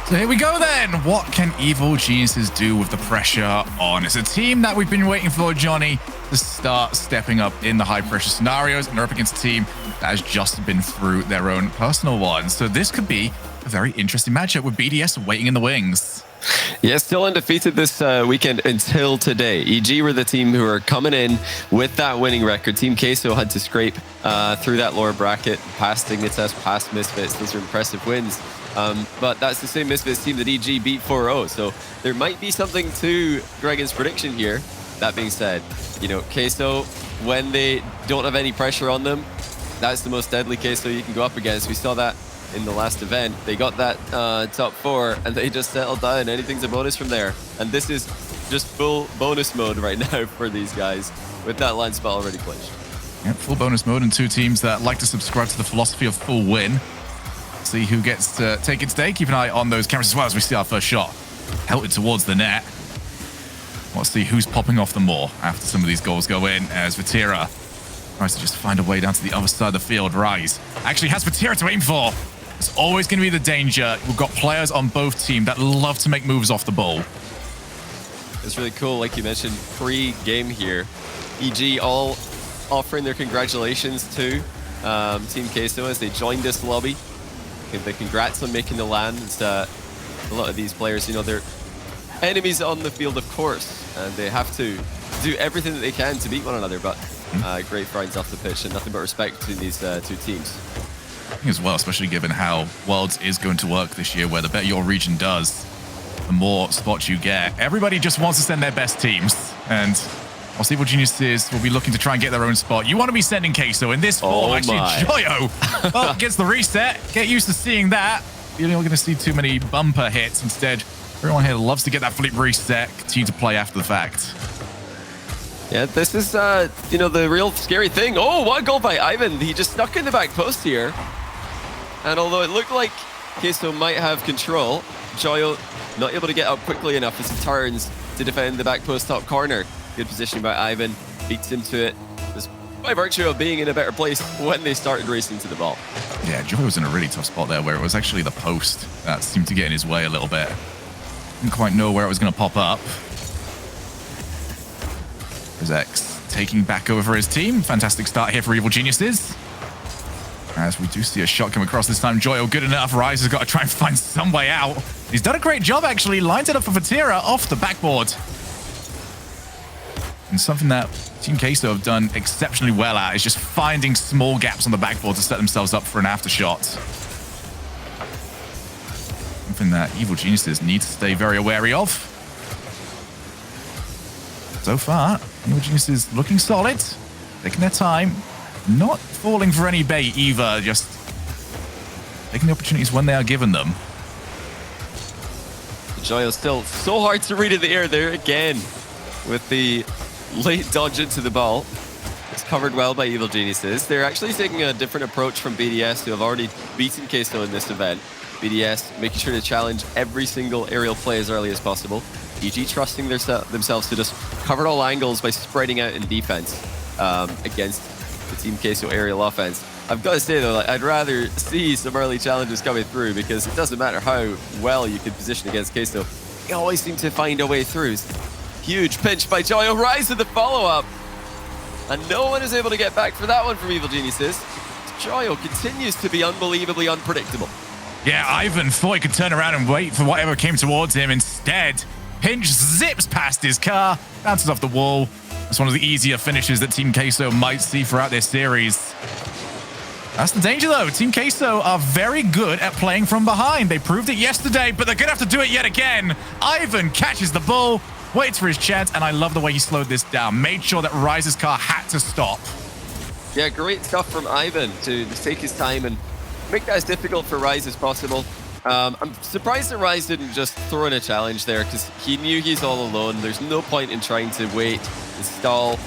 So here we go then. What can Evil Geniuses do with the pressure on? It's a team that we've been waiting for, Johnny, to start stepping up in the high pressure scenarios, and they're up against a team that has just been through their own personal ones. So this could be a very interesting matchup with BDS waiting in the wings. Yeah, still undefeated this weekend until today. EG were the team who are coming in with that winning record. Team Queso had to scrape through that lower bracket, past Dignitas, past Misfits. Those are impressive wins. But that's the same Misfits team that EG beat 4-0. So there might be something to Gregan's prediction here. That being said, you know, Queso, when they don't have any pressure on them, that's the most deadly Queso you can go up against. We saw that in the last event. They got that top 4 and they just settled down. Anything's a bonus from there. And this is just full bonus mode right now for these guys with that line spot already clinched. Yep, full bonus mode and two teams that like to subscribe to the philosophy of full win. See who gets to take it today. Keep an eye on those cameras as well as we see our first shot pelted towards the net. Let's see who's popping off the more after some of these goals go in, as Vatira tries to just find a way down to the other side of the field. Rise actually has Vatira to aim for. It's always going to be the danger. We've got players on both teams that love to make moves off the ball. It's really cool, like you mentioned, pre-game here. EG all offering their congratulations to Team Queso as they joined this lobby. The congrats on making the land. A lot of these players, you know, they're enemies on the field, of course, and they have to do everything that they can to beat one another, but great friends off the pitch and nothing but respect between these two teams. As well, especially given how Worlds is going to work this year, where the better your region does, the more spots you get. Everybody just wants to send their best teams, and whilst Evil Geniuses will be looking to try and get their own spot, you want to be sending Queso in this form. Actually, Joyo gets the reset. Get used to seeing that. You're not going to see too many bumper hits. Instead, everyone here loves to get that flip reset, continue to play after the fact. Yeah, this is, you know, the real scary thing. Oh, what a goal by Ivan. He just stuck in the back post here. And although it looked like Queso might have control, Joyo not able to get up quickly enough as he turns to defend the back post top corner. Good positioning by Ivan, beats him to it, just by virtue of being in a better place when they started racing to the ball. Yeah, Joyo was in a really tough spot there where it was actually the post that seemed to get in his way a little bit. Didn't quite know where it was going to pop up. There's X taking back over for his team. Fantastic start here for Evil Geniuses. As we do see a shot come across this time. Joyo good enough. Rise has got to try and find some way out. He's done a great job, actually. Lines it up for Vatira off the backboard. And something that Team Queso have done exceptionally well at is just finding small gaps on the backboard to set themselves up for an aftershot. Something that Evil Geniuses need to stay very wary of. So far, Evil Geniuses looking solid, taking their time, not falling for any bait either, just taking the opportunities when they are given them. Joyo still so hard to read in the air there again with the late dodge into the ball. It's covered well by Evil Geniuses. They're actually taking a different approach from BDS, who have already beaten Queso in this event. BDS making sure to challenge every single aerial play as early as possible. EG trusting themselves to just cover all angles by spreading out in defense against the Team Queso aerial offense. I've got to say though, like, I'd rather see some early challenges coming through, because it doesn't matter how well you can position against Queso, they always seem to find a way through. Huge pinch by Joyo, Rise to the follow-up, and no one is able to get back for that one from Evil Geniuses. Joyo continues to be unbelievably unpredictable. Yeah, Ivan thought he could turn around and wait for whatever came towards him. Instead, Pinch zips past his car, bounces off the wall. That's one of the easier finishes that Team Queso might see throughout this series. That's the danger, though. Team Queso are very good at playing from behind. They proved it yesterday, but they're going to have to do it yet again. Ivan catches the ball, waits for his chance, and I love the way he slowed this down. Made sure that Rise's car had to stop. Yeah, great stuff from Ivan to take his time and make that as difficult for Rise as possible. I'm surprised that Rise didn't just throw in a challenge there, because he knew he's all alone. There's no point in trying to wait and stall.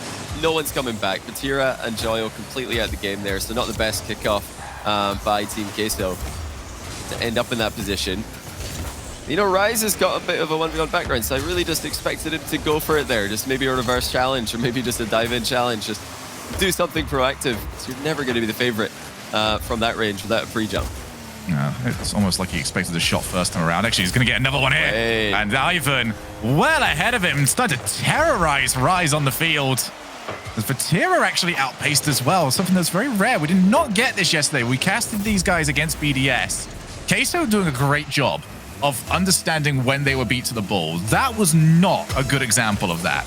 No one's coming back. Vatira and Joyo completely out of the game there, so not the best kickoff by Team Queso to end up in that position. You know, Rise has got a bit of a 1v1 background, so I really just expected him to go for it there. Just maybe a reverse challenge, or maybe just a dive-in challenge. Just do something proactive. So you're never going to be the favorite from that range without a pre-jump. No, it's almost like he expected the shot first time around. Actually, he's going to get another one here. Hey. And Ivan, well ahead of him, started to terrorize Rise on the field. As Vatira actually outpaced as well, something that's very rare. We did not get this yesterday. We casted these guys against BDS. Queso doing a great job of understanding when they were beat to the ball. That was not a good example of that.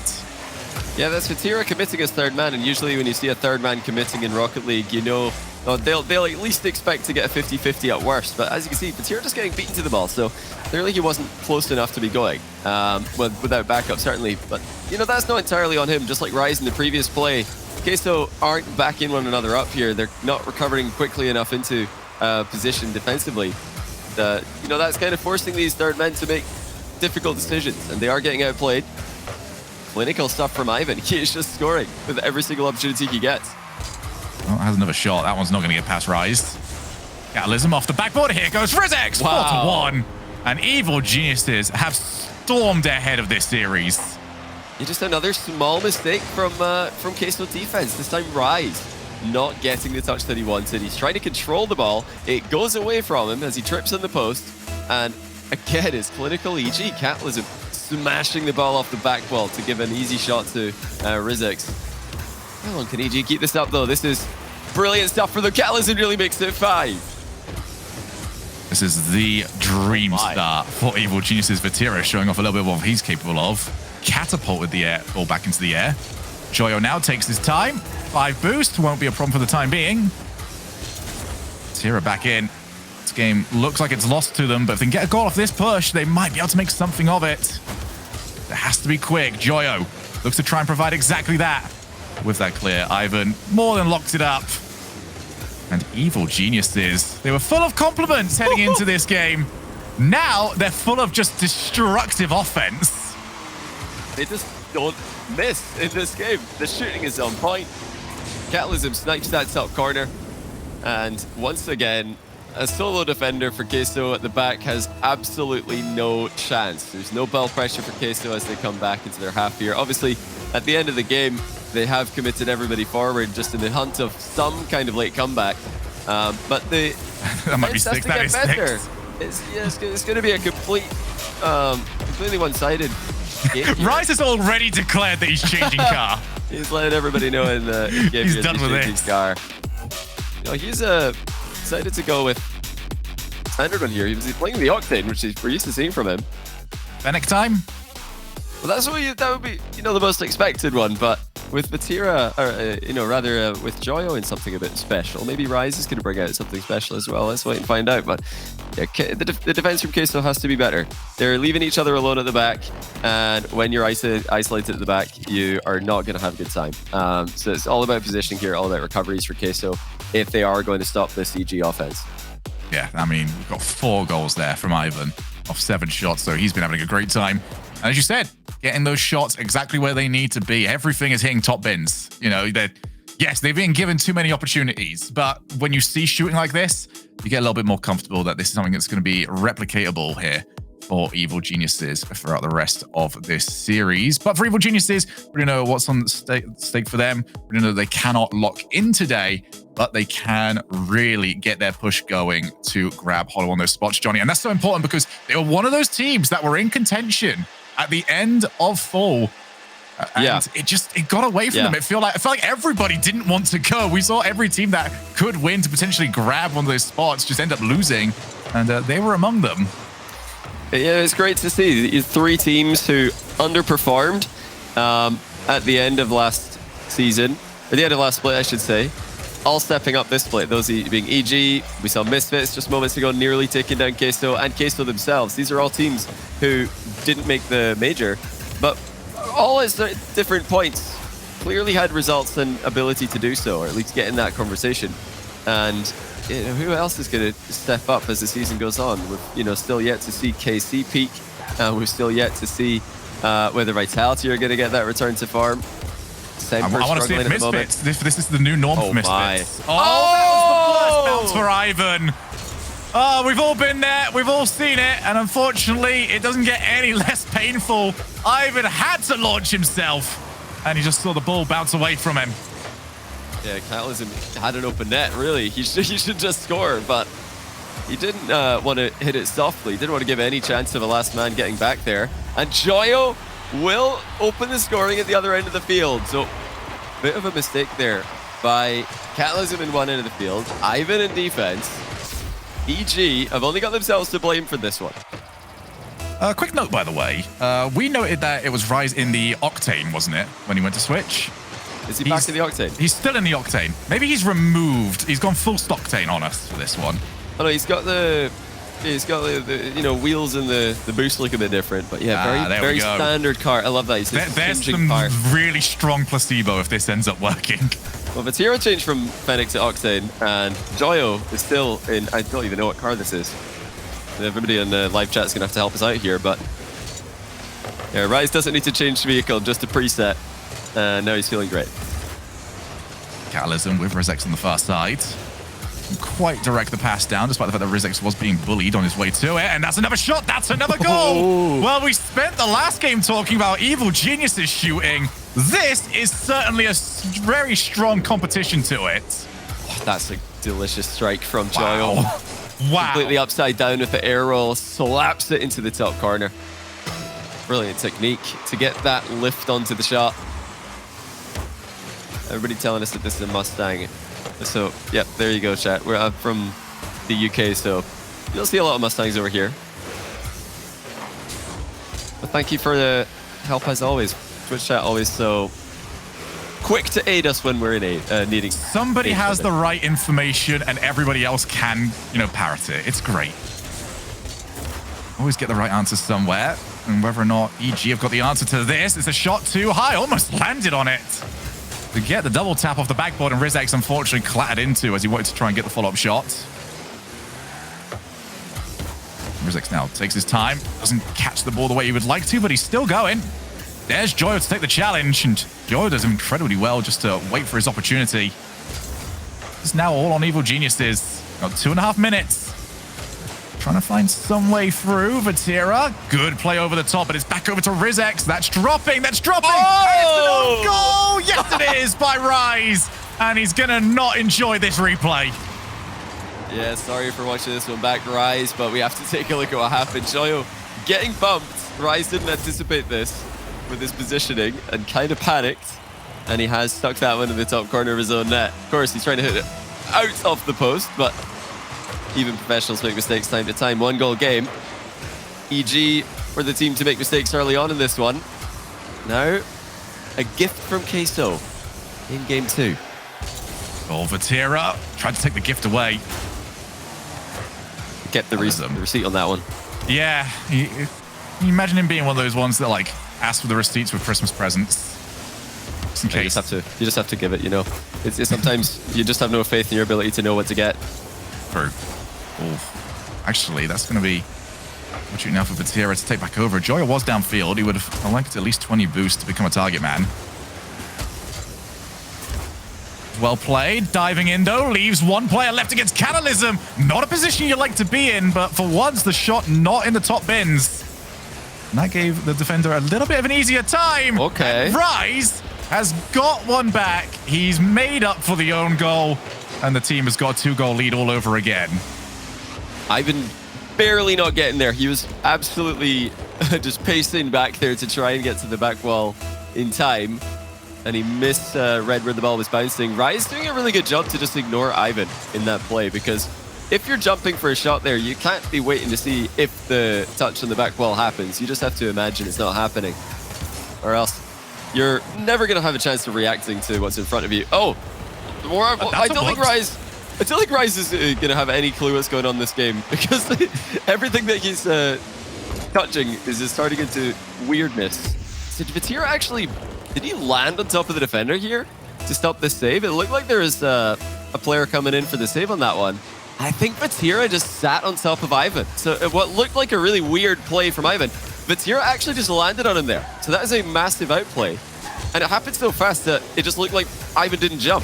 Yeah, that's Vatira committing as third man, and usually when you see a third man committing in Rocket League, you know they'll at least expect to get a 50-50 at worst. But as you can see, Vatira just getting beaten to the ball, so clearly he wasn't close enough to be going. Well, without backup, certainly. But, you know, that's not entirely on him. Just like Rise in the previous play, Queso aren't backing one another up here. They're not recovering quickly enough into position defensively. You know, that's kind of forcing these third men to make difficult decisions, and they are getting outplayed. Clinical stuff from Ivan. He is just scoring with every single opportunity he gets. Well, has another shot. That one's not going to get past Rise. Catalysm off the backboard. Here goes Rizex. Wow. 4-1. And Evil Geniuses have stormed ahead of this series. Yeah, just another small mistake from Queso defense. This time Rise not getting the touch that he wanted. He's trying to control the ball. It goes away from him as he trips on the post. And again, it's clinical EG Catalysm smashing the ball off the back wall to give an easy shot to Rizex. How long can EG keep this up, though? This is brilliant stuff for the Catalysm. Really makes it 5. This is the dream start for Evil Geniuses. Vatira showing off a little bit of what he's capable of. Catapult with the air, ball back into the air. Joyo now takes his time. 5 boost, won't be a problem for the time being. Vatira back in. This game looks like it's lost to them, but if they can get a goal off this push, they might be able to make something of it. It has to be quick. Joyo looks to try and provide exactly that. With that clear, Ivan more than locks it up. And Evil Geniuses, they were full of compliments heading into this game. Now they're full of just destructive offense. They just don't miss in this game. The shooting is on point. Catalysm snipes that top corner. And once again, a solo defender for Queso at the back has absolutely no chance. There's no ball pressure for Queso as they come back into their half here. Obviously, at the end of the game, they have committed everybody forward just in the hunt of some kind of late comeback. But the that might be six. That is better. It's going to be a completely one-sided game. Rise has already declared that he's changing car. He's letting everybody know in the game he's done with his car. You know, he's decided to go with standard one here. He was playing the Octane, which we're used to seeing from him. Fennec time? Well, that would be, you know, the most expected one, but with Vatira, or with Joyo in something a bit special, maybe Rise is going to bring out something special as well. Let's wait and find out. But yeah, the defense from Queso has to be better. They're leaving each other alone at the back, and when you're isolated at the back, you are not going to have a good time. So it's all about positioning here, all about recoveries for Queso if they are going to stop this EG offense. Yeah, I mean, we've got 4 goals there from Ivan off 7 shots, so he's been having a great time. And as you said, getting those shots exactly where they need to be. Everything is hitting top bins. You know, yes, they've been given too many opportunities, but when you see shooting like this, you get a little bit more comfortable that this is something that's going to be replicatable here for Evil Geniuses throughout the rest of this series. But for Evil Geniuses, we don't know what's on stake for them. We don't know they cannot lock in today, but they can really get their push going to grab Hollow on those spots, Johnny. And that's so important because they were one of those teams that were in contention at the end of fall. And it got away from them. It felt like everybody didn't want to go. We saw every team that could win to potentially grab one of those spots just end up losing, and they were among them. Yeah, it's great to see 3 teams who underperformed at the end of last season, or the end of last split, I should say, all stepping up this split. Those being EG, we saw Misfits just moments ago nearly taking down Queso, and Queso themselves. These are all teams who didn't make the major, but all at different points clearly had results and ability to do so, or at least get in that conversation. And you know, who else is going to step up as the season goes on? We've still yet to see KC peak. We're still yet to see whether Vitality are going to get that return to farm. I want to see if Misfits. This is the new norm for Misfits. Oh, that was the first bounce for Ivan. Oh, we've all been there. We've all seen it. And unfortunately, it doesn't get any less painful. Ivan had to launch himself, and he just saw the ball bounce away from him. Yeah, Catalysm had an open net, really. He should just score, but He didn't want to hit it softly. He didn't want to give any chance of a last man getting back there. And Joyo will open the scoring at the other end of the field. So, bit of a mistake there by Catalysm in one end of the field. Ivan in defense. EG have only got themselves to blame for this one. Quick note, by the way. We noted that it was Rise in the Octane, wasn't it, when he went to switch? Is he back in the Octane? He's still in the Octane. Maybe he's removed. He's gone full Stocktane on us for this one. Oh no, he's got the wheels and the boost look a bit different, but yeah, very standard car. I love that. There's some car. Really strong placebo if this ends up working. Well, Vatira changed from Fenix to Octane, and Joyo is still in. I don't even know what car this is. Everybody in the live chat's gonna have to help us out here, but yeah, Rise doesn't need to change vehicle, just a preset. Now he's feeling great. Catalysm with Rizex on the far side. Quite direct the pass down, despite the fact that Rizex was being bullied on his way to it. And that's another shot. That's another goal. Oh. Well, we spent the last game talking about Evil Geniuses shooting. This is certainly a very strong competition to it. That's a delicious strike from Joyo. Wow. Completely upside down with the air roll. Slaps it into the top corner. Brilliant technique to get that lift onto the shot. Everybody telling us that this is a Mustang. So, yep, there you go, chat. We're from the UK, so you'll see a lot of Mustangs over here. But thank you for the help as always. Twitch chat always so quick to aid us when we're in needing. Somebody has the right information and everybody else can, parrot it. It's great. Always get the right answer somewhere. And whether or not EG have got the answer to this, it's a shot too high. Almost landed on it. To get the double tap off the backboard, and Rizex unfortunately clattered into as he wanted to try and get the follow-up shot. Rizex now takes his time, doesn't catch the ball the way he would like to, but he's still going. There's Joyo to take the challenge, and Joyo does incredibly well just to wait for his opportunity. It's now all on Evil Geniuses. Got 2.5 minutes. Trying to find some way through. Vatira, good play over the top, but it's back over to Rizex. That's dropping. Oh! Goal! Yes, it is by Rise. And he's going to not enjoy this replay. Yeah, sorry for watching this one back, Rise, but we have to take a look at what happened. Joyo getting bumped. Rise didn't anticipate this with his positioning and kind of panicked. And he has stuck that one in the top corner of his own net. Of course, he's trying to hit it out of the post, but even professionals make mistakes time to time. 1-goal game. EG for the team to make mistakes early on in this one. Now, a gift from Queso in game 2. Oh, Vatira tried to take the gift away. Get the receipt on that one. Yeah. Can you imagine him being one of those ones that ask for the receipts with Christmas presents? Just in case. You just have to give it, It's sometimes you just have no faith in your ability to know what to get. True. Actually, that's going to be shooting now for Vatira to take back over. Joyo was downfield. He would have liked at least 20 boosts to become a target man. Well played. Diving in, though. Leaves one player left against Catalysm. Not a position you'd like to be in, but for once, the shot not in the top bins. And that gave the defender a little bit of an easier time. Okay. And Rise has got one back. He's made up for the own goal, and the team has got a 2-goal lead all over again. Ivan barely not getting there. He was absolutely just pacing back there to try and get to the back wall in time. And he missed Red where the ball was bouncing. Rise doing a really good job to just ignore Ivan in that play, because if you're jumping for a shot there, you can't be waiting to see if the touch on the back wall happens. You just have to imagine it's not happening, or else you're never going to have a chance of reacting to what's in front of you. Oh, I don't think Rise is going to have any clue what's going on in this game, because everything that he's touching is starting into weirdness. So did Vatira actually, did he land on top of the defender here to stop this save? It looked like there was a player coming in for the save on that one. I think Vatira just sat on top of Ivan. So what looked like a really weird play from Ivan, Vatira actually just landed on him there. So that is a massive outplay. And it happened so fast that it just looked like Ivan didn't jump.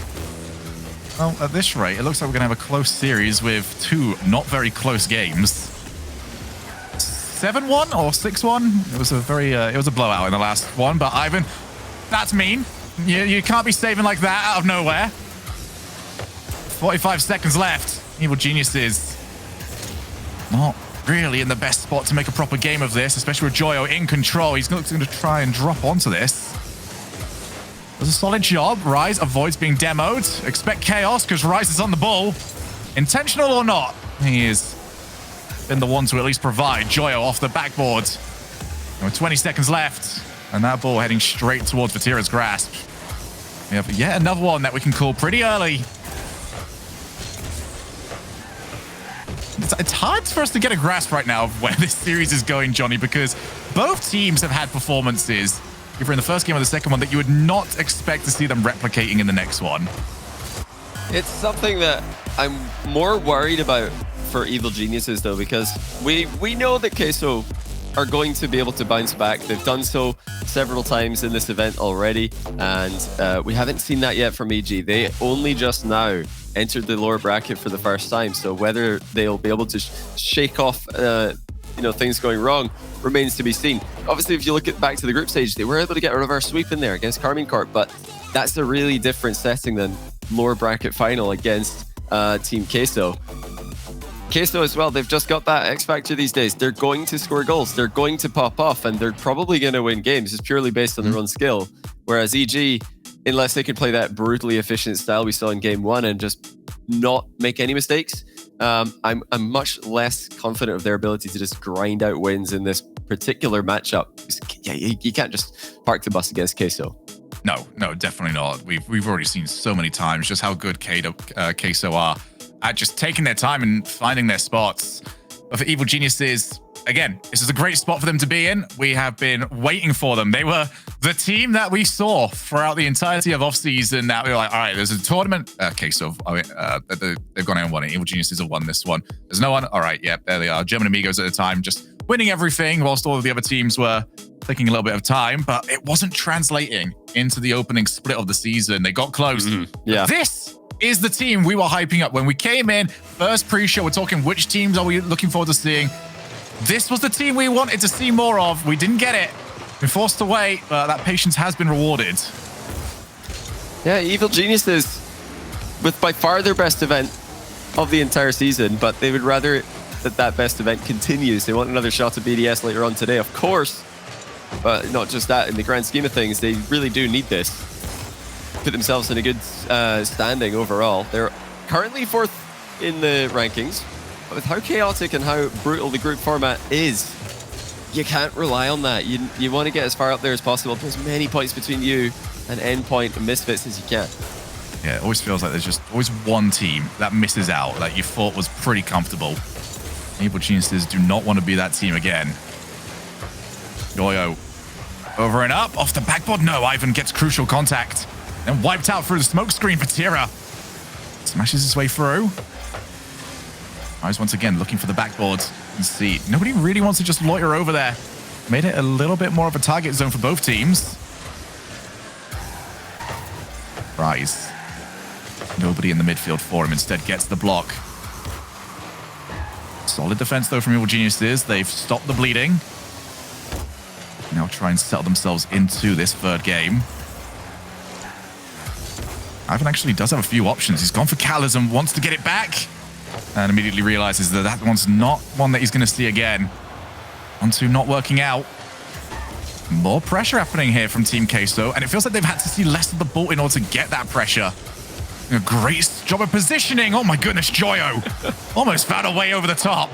Well, at this rate, it looks like we're going to have a close series with 2 not very close games. 7-1 or 6-1? It was a blowout in the last one, but Ivan, that's mean. You can't be saving like that out of nowhere. 45 seconds left. Evil Geniuses not really in the best spot to make a proper game of this, especially with Joyo in control. He's going to try and drop onto this. Does a solid job. Rise avoids being demoed. Expect chaos because Rise is on the ball. Intentional or not, he is been the one to at least provide. Joyo off the backboard. And with 20 seconds left, and that ball heading straight towards Vatira's grasp. We have yet another one that we can call pretty early. It's hard for us to get a grasp right now of where this series is going, Johnny, because both teams have had performances, either in the first game or the second one, that you would not expect to see them replicating in the next one. It's something that I'm more worried about for Evil Geniuses, though, because we know that Queso are going to be able to bounce back. They've done so several times in this event already, and we haven't seen that yet from EG. They only just now entered the lower bracket for the first time, so whether they'll be able to shake off things going wrong remains to be seen. Obviously, if you look back to the group stage, they were able to get a reverse sweep in there against Carmine Corp, but that's a really different setting than lower bracket final against Team Queso. Queso as well, they've just got that X factor these days. They're going to score goals, they're going to pop off, and they're probably going to win games. It's purely based on their own skill. Whereas EG, unless they can play that brutally efficient style we saw in game one and just not make any mistakes, I'm much less confident of their ability to just grind out wins in this particular matchup. Yeah, you can't just park the bus against Queso. No, definitely not. We've already seen so many times just how good Queso are at just taking their time and finding their spots. But for Evil Geniuses, again, this is a great spot for them to be in. We have been waiting for them. They were the team that we saw throughout the entirety of offseason that we were like, all right, there's a tournament. Queso, they've gone out and won it. Evil Geniuses have won this one. There's no one. All right, yeah, there they are. German Amigos at the time just winning everything whilst all of the other teams were taking a little bit of time, but it wasn't translating into the opening split of the season. They got close. Yeah. This is the team we were hyping up. When we came in, first pre-show, we're talking which teams are we looking forward to seeing. This was the team we wanted to see more of. We didn't get it. Been forced to wait, but that patience has been rewarded. Yeah, Evil Geniuses with by far their best event of the entire season, but they would rather that best event continues. They want another shot at BDS later on today, of course. But not just that, in the grand scheme of things, they really do need this. Put themselves in a good standing overall. They're currently 4th in the rankings. But with how chaotic and how brutal the group format is, you can't rely on that. You want to get as far up there as possible, put as many points between you and Endpoint and Misfits as you can. Yeah, it always feels like there's just always one team that misses out that you thought was pretty comfortable. Evil Geniuses do not want to be that team again. Joyo over and up, off the backboard. No, Ivan gets crucial contact. Then wiped out through the smoke screen for Tira. Smashes his way through. Rise once again looking for the backboard. And see, nobody really wants to just loiter over there. Made it a little bit more of a target zone for both teams. Rise. Nobody in the midfield for him. Instead gets the block. Solid defense though from Evil Geniuses. They've stopped the bleeding. Now try and settle themselves into this third game. Ivan actually does have a few options. He's gone for Calism, wants to get it back, and immediately realizes that that one's not one that he's going to see again. 1-2 not working out. More pressure happening here from Team Queso, and it feels like they've had to see less of the ball in order to get that pressure. A great job of positioning. Oh my goodness, Joyo almost found a way over the top.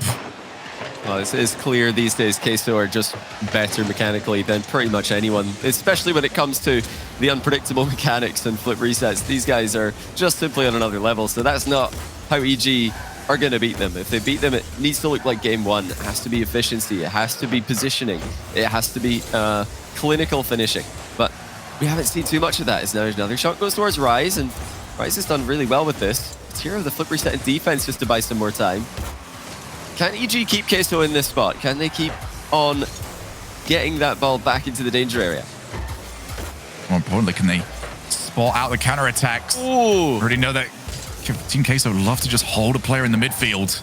Well, it's clear these days Queso are just better mechanically than pretty much anyone, especially when it comes to the unpredictable mechanics and flip resets. These guys are just simply on another level, so that's not how EG are going to beat them. If they beat them, it needs to look like game one. It has to be efficiency, it has to be positioning, it has to be clinical finishing. But we haven't seen too much of that. As now another shot goes towards Rise, and Rise has done really well with this. It's here the flip reset and defense just to buy some more time. Can EG keep Queso in this spot? Can they keep on getting that ball back into the danger area? More importantly, can they spot out the counterattacks? Ooh. Already know that Team Queso would love to just hold a player in the midfield.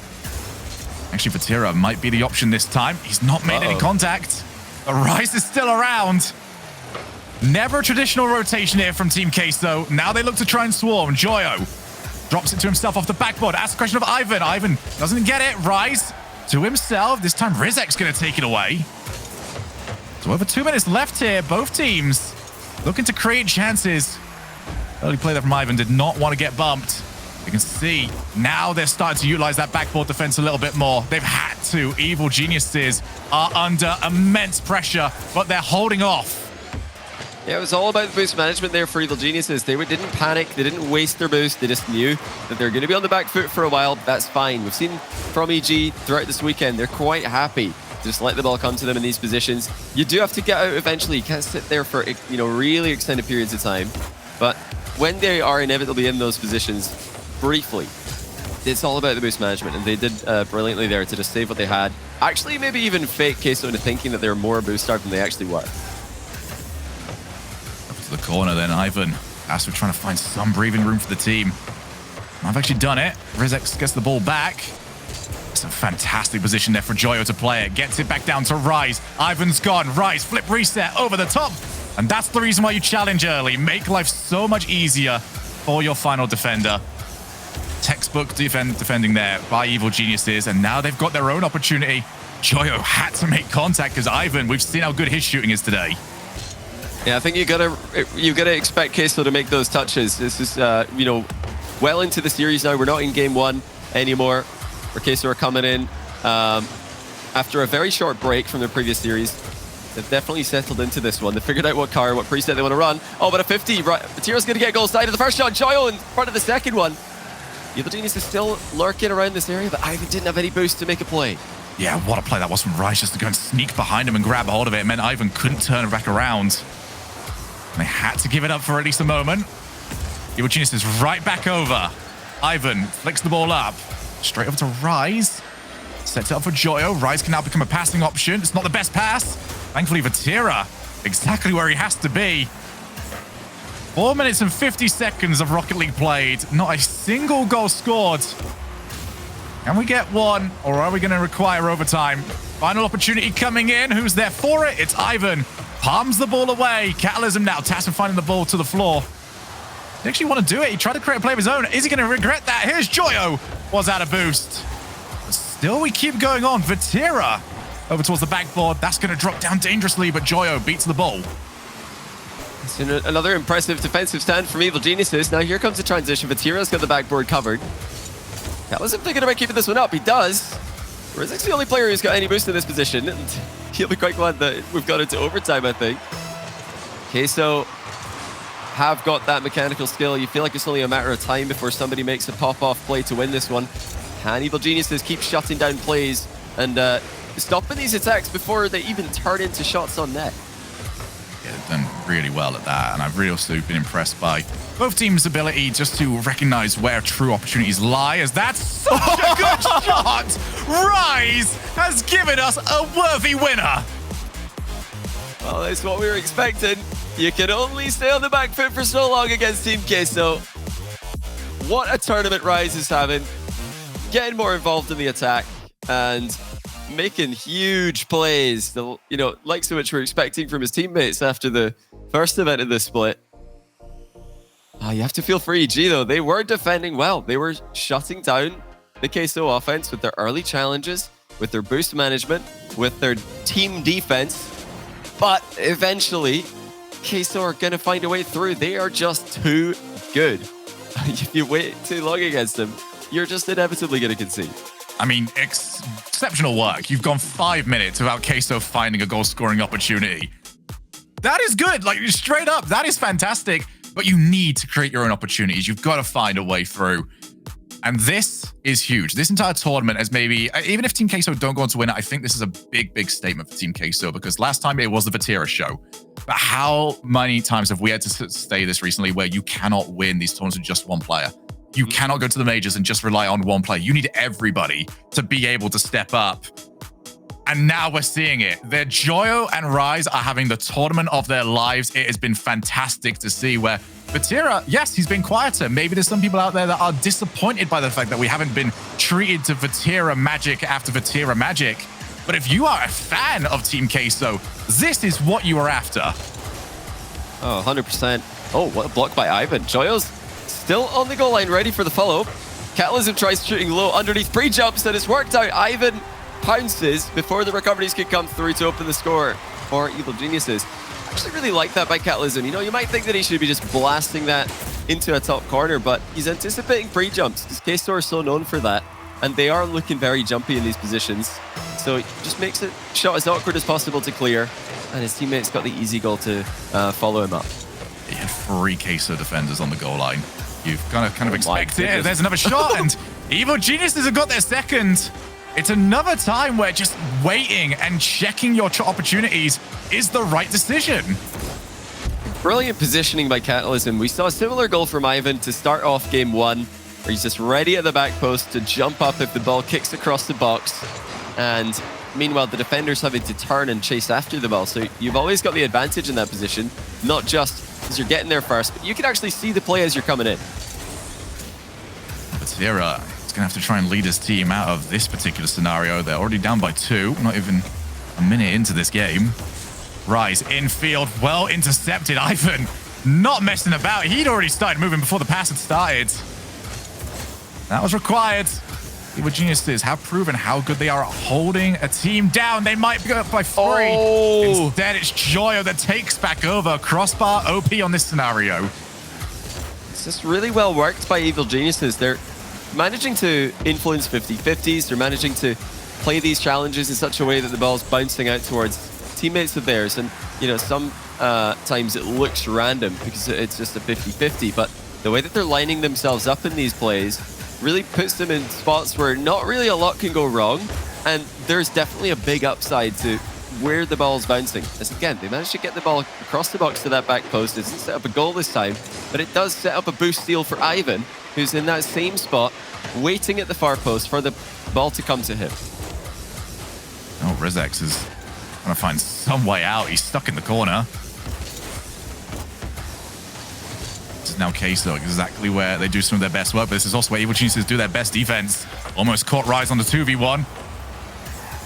Actually, Vatira might be the option this time. He's not made any contact. The Rise is still around. Never a traditional rotation here from Team Queso. Now they look to try and swarm. Joyo drops it to himself off the backboard. Asks a question of Ivan. Ivan doesn't get it. Rise to himself. This time, Rizek's going to take it away. So over 2 minutes left here. Both teams looking to create chances. Early play there from Ivan did not want to get bumped. You can see now they're starting to utilize that backboard defense a little bit more. They've had to. Evil Geniuses are under immense pressure, but they're holding off. Yeah, it was all about the boost management there for Evil Geniuses. They didn't panic. They didn't waste their boost. They just knew that they're going to be on the back foot for a while. That's fine. We've seen from EG throughout this weekend, they're quite happy to just let the ball come to them in these positions. You do have to get out eventually. You can't sit there for, you know, really extended periods of time. But when they are inevitably in those positions, briefly, it's all about the boost management, and they did brilliantly there to just save what they had. Actually, maybe even fake Queso into thinking that they were more boost starved than they actually were. Up to the corner then, Ivan. Astro trying to find some breathing room for the team. I've actually done it. Rizek gets the ball back. It's a fantastic position there for Joyo to play it. Gets it back down to Rise. Ivan's gone. Rise, flip reset over the top. And that's the reason why you challenge early. Make life so much easier for your final defender. Textbook defending there by Evil Geniuses, and now they've got their own opportunity. Joyo had to make contact because Ivan, we've seen how good his shooting is today. Yeah, I think you gotta expect Queso to make those touches. This is you know, well into the series now. We're not in game one anymore, where Queso are coming in after a very short break from their previous series. They've definitely settled into this one. They figured out what preset they want to run. Oh, but a 50. Right, Vatira's gonna get goal side of the first shot. Joyo in front of the second one. Evil Genius is still lurking around this area, but Ivan didn't have any boost to make a play. Yeah, what a play that was from Rice, just to go and sneak behind him and grab a hold of it. It meant Ivan couldn't turn back around. And they had to give it up for at least a moment. Evil Genius is right back over. Ivan flicks the ball up. Straight over to Rise. Sets it up for Joyo. Rise can now become a passing option. It's not the best pass. Thankfully, Vatira, exactly where he has to be. 4 minutes and 50 seconds of Rocket League played. Not a single goal scored. Can we get one, or are we going to require overtime? Final opportunity coming in. Who's there for it? It's Ivan. Palms the ball away. Catalysm now. Tassin finding the ball to the floor. He actually want to do it. He tried to create a play of his own. Is he going to regret that? Here's Joyo. Was out of boost. But still, we keep going on. Vatira over towards the backboard. That's going to drop down dangerously, but Joyo beats the ball. It's another impressive defensive stand from Evil Geniuses. Now here comes the transition. Vatira's got the backboard covered. Catalysm thinking about keeping this one up. He does. Rizek's the only player who's got any boost in this position, and he'll be quite glad that we've got into overtime, I think. Queso have got that mechanical skill. You feel like it's only a matter of time before somebody makes a pop-off play to win this one. Can Evil Geniuses keep shutting down plays and stopping these attacks before they even turn into shots on net? Yeah, they've done really well at that, and I've really also been impressed by both teams' ability just to recognize where true opportunities lie, as that's such a good shot! Rise has given us a worthy winner! Well, that's what we were expecting. You can only stay on the back foot for so long against Team Queso. What a tournament Rise is having. Getting more involved in the attack and making huge plays, like so much we're expecting from his teammates after the first event of this split. You have to feel for EG though. They were defending well. They were shutting down the Queso offense with their early challenges, with their boost management, with their team defense. But eventually, Queso are going to find a way through. They are just too good. If you wait too long against them, you're just inevitably going to concede. I mean, exceptional work. You've gone 5 minutes without Queso finding a goal-scoring opportunity. That is good. Like, straight up, that is fantastic. But you need to create your own opportunities. You've got to find a way through. And this is huge. This entire tournament is maybe, even if Team Queso don't go on to win it, I think this is a big, big statement for Team Queso, because last time it was the Vatira show. But how many times have we had to say this recently where you cannot win these tournaments with just one player? You cannot go to the majors and just rely on one player. You need everybody to be able to step up. And now we're seeing it. Their Joyo and Rise are having the tournament of their lives. It has been fantastic to see where Vatira, yes, he's been quieter. Maybe there's some people out there that are disappointed by the fact that we haven't been treated to Vatira magic after Vatira magic. But if you are a fan of Team Queso, this is what you are after. Oh, 100%. Oh, what a block by Ivan. Joyo's still on the goal line, ready for the follow. Catalysm tries shooting low underneath pre-jumps, and it's worked out. Ivan pounces before the recoveries could come through to open the score for Evil Geniuses. I actually really like that by Catalysm. You know, you might think that he should be just blasting that into a top corner, but he's anticipating pre-jumps because Queso are so known for that, and they are looking very jumpy in these positions. So it just makes it shot as awkward as possible to clear, and his teammates got the easy goal to follow him up. He had 3 Queso defenders on the goal line. You've kind of expect it. goodness. There's another shot, and Evil Geniuses have got their second. It's another time where just waiting and checking your opportunities is the right decision. Brilliant positioning by Catalysm. We saw a similar goal from Ivan to start off game 1, where he's just ready at the back post to jump up if the ball kicks across the box. And meanwhile, the defender's having to turn and chase after the ball. So you've always got the advantage in that position, not just as you're getting there first, but you can actually see the play as you're coming in. Batira is going to have to try and lead his team out of this particular scenario. They're already down by 2, not even a minute into this game. Rise infield, well intercepted. Ivan not messing about. He'd already started moving before the pass had started. That was required. Evil Geniuses have proven how good they are at holding a team down. They might go up by 3. Oh. Instead, it's Joyo that takes back over. Crossbar OP on this scenario. It's just really well worked by Evil Geniuses. They're managing to influence 50-50s. They're managing to play these challenges in such a way that the ball's bouncing out towards teammates of theirs. And, you know, some times it looks random because it's just a 50-50. But the way that they're lining themselves up in these plays really puts them in spots where not really a lot can go wrong. And there's definitely a big upside to where the ball's bouncing. As again, they managed to get the ball across the box to that back post. It doesn't set up a goal this time, but it does set up a boost steal for Ivan, who's in that same spot, waiting at the far post for the ball to come to him. Oh, Rizex is trying to find some way out. He's stuck in the corner. This is now Queso, exactly where they do some of their best work, but this is also where Evil Geniuses do their best defense. Almost caught Rise on the 2v1.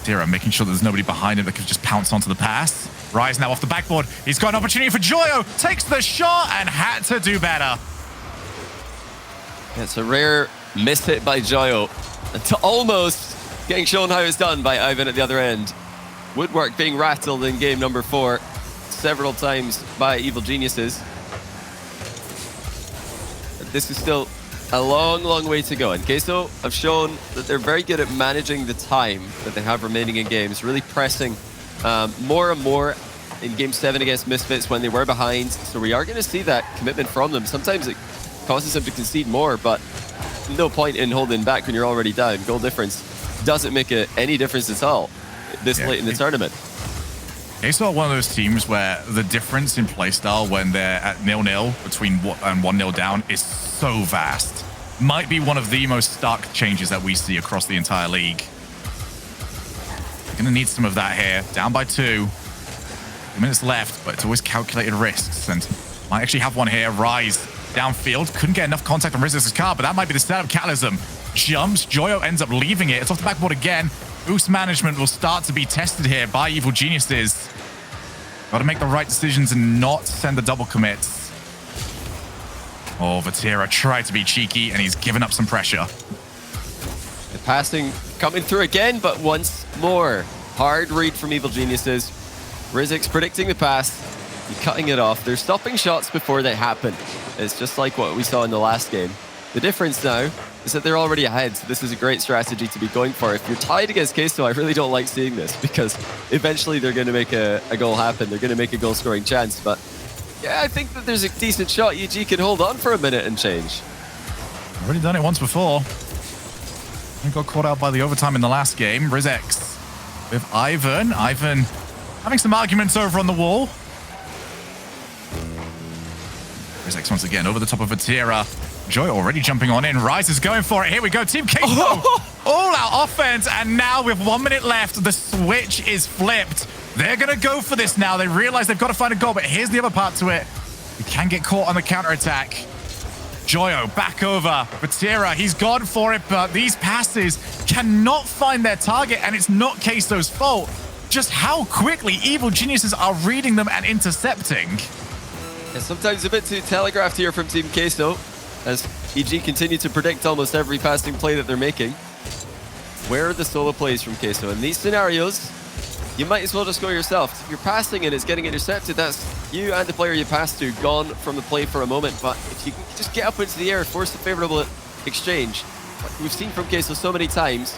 Tira making sure there's nobody behind him that can just pounce onto the pass. Rise now off the backboard. He's got an opportunity for Joyo. Takes the shot and had to do better. It's a rare miss hit by Joyo. To almost getting shown how it's done by Ivan at the other end. Woodwork being rattled in game number 4 several times by Evil Geniuses. But this is still a long, long way to go. And Queso have shown that they're very good at managing the time that they have remaining in games, really pressing more and more in game 7 against Misfits when they were behind. So we are going to see that commitment from them. Sometimes it causes them to concede more, but no point in holding back when you're already down. Goal difference doesn't make any difference at all this late in the tournament. Queso are one of those teams where the difference in playstyle when they're at 0-0 between and 1-0 down is so vast. Might be one of the most stark changes that we see across the entire league. Gonna need some of that here. Down by 2. 2 minutes left, but it's always calculated risks, and might actually have one here. Rise downfield. Couldn't get enough contact on Riz's car, but that might be the setup. Catalysm jumps. Joyo ends up leaving it. It's off the backboard again. Boost management will start to be tested here by Evil Geniuses. Got to make the right decisions and not send the double commits. Oh, Vatira tried to be cheeky, and he's given up some pressure. The passing coming through again, but once more. Hard read from Evil Geniuses. Rizix predicting the pass, cutting it off. They're stopping shots before they happen. It's just like what we saw in the last game. The difference now is that they're already ahead, so this is a great strategy to be going for. If you're tied against Queso, I really don't like seeing this, because eventually they're going to make a goal happen. They're going to make a goal-scoring chance, but yeah, I think that there's a decent shot EG can hold on for a minute and change. Already done it once before. He got caught out by the overtime in the last game. Rizex with Ivan. Ivan having some arguments over on the wall. Rizex once again over the top of Vatira. Joy already jumping on in. Rise is going for it. Here we go. Team Queso. All out offense. And now with 1 minute left, the switch is flipped. They're going to go for this now. They realize they've got to find a goal. But here's the other part to it. We can get caught on the counterattack. Joyo back over. Vatira, he's gone for it. But these passes cannot find their target. And it's not Queso's fault. Just how quickly Evil Geniuses are reading them and intercepting. Yeah, sometimes a bit too telegraphed here from Team Queso, as EG continue to predict almost every passing play that they're making. where are the solo plays from Queso? In these scenarios, you might as well just go yourself. If you're passing and it's getting intercepted, that's you and the player you pass to gone from the play for a moment. But if you can just get up into the air, force a favorable exchange, like we've seen from Queso so many times,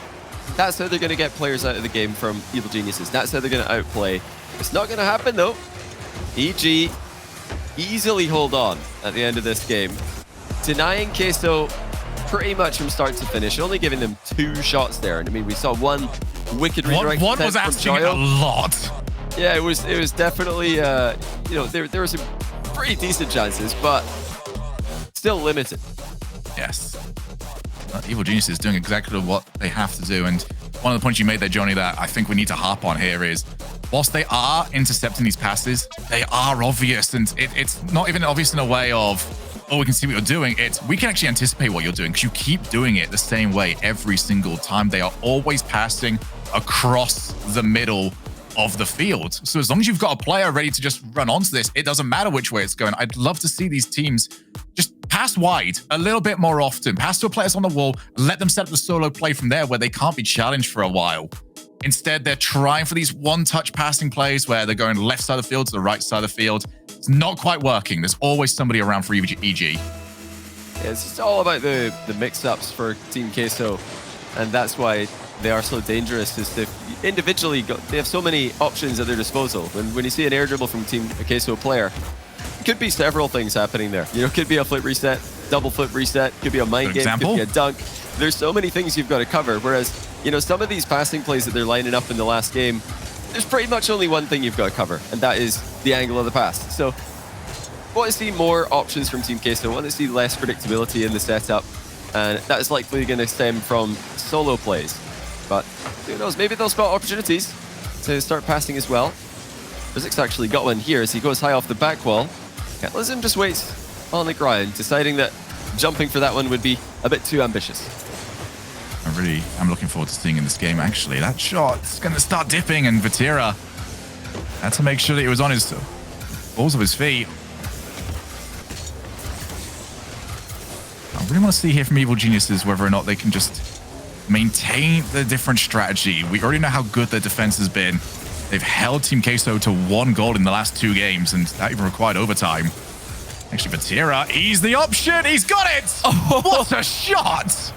that's how they're going to get players out of the game from Evil Geniuses. That's how they're going to outplay. It's not going to happen though. EG easily hold on at the end of this game, denying Queso pretty much from start to finish, only giving them 2 shots there. And I mean, we saw one wicked redirect. One was asking a lot. Yeah, it was definitely, you know, there were some pretty decent chances, but still limited. Yes. Evil Genius is doing exactly what they have to do. And one of the points you made there, Johnny, that I think we need to harp on here is, whilst they are intercepting these passes, they are obvious. And it's not even obvious in a way of, oh, we can see what you're doing. It's, we can actually anticipate what you're doing because you keep doing it the same way every single time. They are always passing across the middle of the field. So as long as you've got a player ready to just run onto this, it doesn't matter which way it's going. I'd love to see these teams just pass wide a little bit more often, pass to players on the wall, let them set up the solo play from there where they can't be challenged for a while. Instead, they're trying for these one-touch passing plays where they're going left side of the field to the right side of the field. It's not quite working. There's always somebody around for EG. Yeah, it's just all about the mix-ups for Team Queso, and that's why they are so dangerous. Is they individually they have so many options at their disposal. When you see an air dribble from Team Queso player, it could be several things happening there. You know, it could be a flip reset, double flip reset, could be a mind game, could be a dunk. There's so many things you've got to cover. Whereas, you know, some of these passing plays that they're lining up in the last game, there's pretty much only one thing you've got to cover, and that is the angle of the pass. So, want to see more options from Team Queso. Want to see less predictability in the setup, and that is likely going to stem from solo plays. But who knows? Maybe they'll spot opportunities to start passing as well. Rizik's actually got one here as he goes high off the back wall. Catalism just waits on the ground, deciding that jumping for that one would be a bit too ambitious. I'm looking forward to seeing in this game, actually. That shot's going to start dipping, and Vatira had to make sure that he was on his balls of his feet. I really want to see here from Evil Geniuses whether or not they can just maintain the different strategy. We already know how good their defense has been. They've held Team Queso to 1 goal in the last 2 games, and that even required overtime. Actually, Vatira, he's the option. He's got it. Oh, what a shot.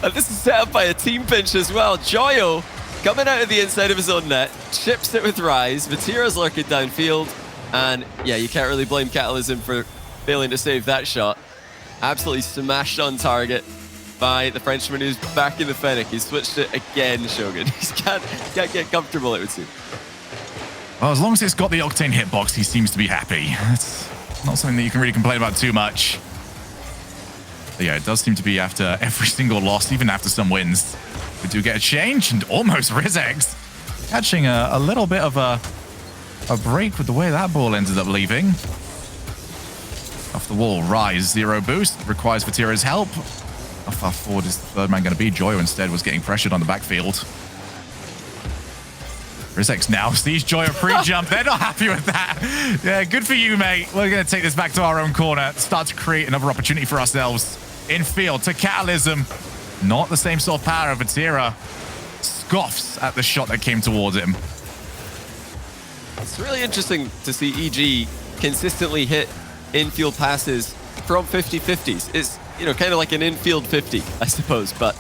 And this is set up by a team pinch as well. Joyo coming out of the inside of his own net, chips it with Rise. Vatira's lurking downfield. And yeah, you can't really blame Catalism for failing to save that shot. Absolutely smashed on target by the Frenchman who's back in the Fennec. He's switched it again, Shogun. He can't get comfortable, it would seem. Well, as long as it's got the Octane hitbox, he seems to be happy. It's not something that you can really complain about too much. But yeah, it does seem to be after every single loss, even after some wins. We do get a change, and almost Rizek's catching a little bit of a break with the way that ball ended up leaving. Off the wall, Rise, 0 boost, requires Vatira's help. How far forward is the third man going to be? Joyo instead was getting pressured on the backfield. Rizek's now sees Joyo pre-jump. They're not happy with that. Yeah, good for you, mate. We're going to take this back to our own corner, start to create another opportunity for ourselves. In field to Catalism. Not the same sort of power. Vatira scoffs at the shot that came towards him. It's really interesting to see EG consistently hit infield passes from 50-50s. It's, you know, kind of like an infield 50, I suppose. But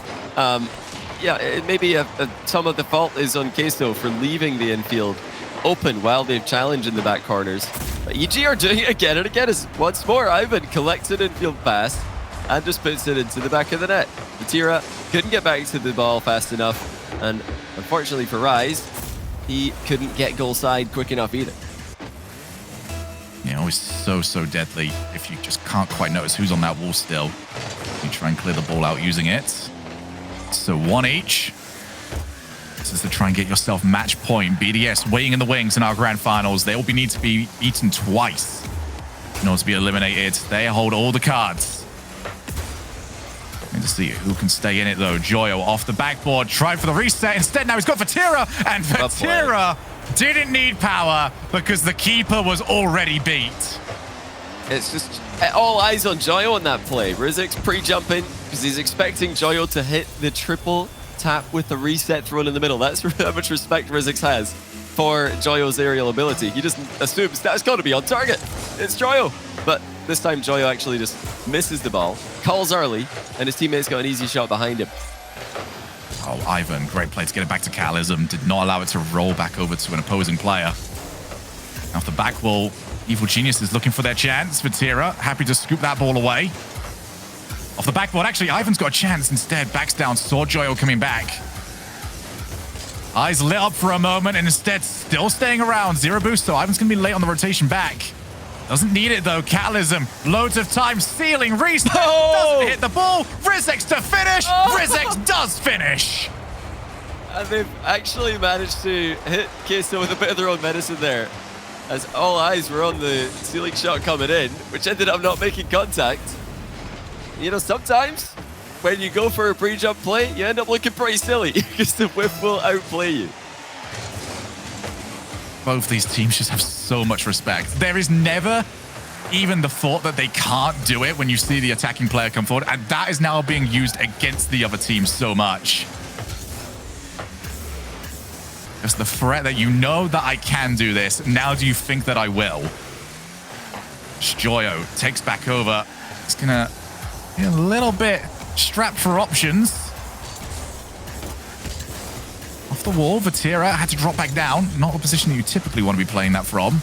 yeah, maybe some of the fault is on Queso for leaving the infield open while they've challenged in the back corners. But EG are doing it again and again. As once more, Ivan collects an infield pass and just puts it into the back of the net. Vatira couldn't get back to the ball fast enough, and unfortunately for Rise, he couldn't get goal side quick enough either. Yeah, always so deadly if you just can't quite notice who's on that wall still. You try and clear the ball out using it. So 1 each. This is to try and get yourself match point. BDS waiting in the wings in our grand finals. They will need to be beaten twice in order to be eliminated. They hold all the cards. Need to see who can stay in it though. Joyo off the backboard, tried for the reset. Instead, now he's got Vatira, and Vatira didn't need power because the keeper was already beat. It's just all eyes on Joyo on that play. Rizik's pre-jumping because he's expecting Joyo to hit the triple tap with the reset thrown in the middle. That's how much respect Rizix has for Joyo's aerial ability. He just assumes that's got to be on target. It's Joyo. But this time Joyo actually just misses the ball, calls early, and his teammates got an easy shot behind him. Oh, Ivan, great play to get it back to Cataclysm. Did not allow it to roll back over to an opposing player. Off the back wall, Evil Genius is looking for their chance. Vatira, happy to scoop that ball away. Off the backboard, actually, Ivan's got a chance. Instead, backs down, saw Joyo coming back. Eyes lit up for a moment, and instead, still staying around. Zero boost, so Ivan's going to be late on the rotation back. Doesn't need it, though. Catalysm, loads of time, stealing, reset, doesn't hit the ball. Rizix to finish. Rizix does finish. And they've actually managed to hit Queso with a bit of their own medicine there, as all eyes were on the ceiling shot coming in, which ended up not making contact. You know, sometimes when you go for a pre-jump play, you end up looking pretty silly because the whip will outplay you. Both these teams just have so much respect. There is never even the thought that they can't do it when you see the attacking player come forward, and that is now being used against the other team so much. Just the threat that you know that I can do this. Now do you think that I will? Joyo takes back over. It's gonna be a little bit strapped for options. Off the wall, Vatira had to drop back down. Not a position that you typically want to be playing that from.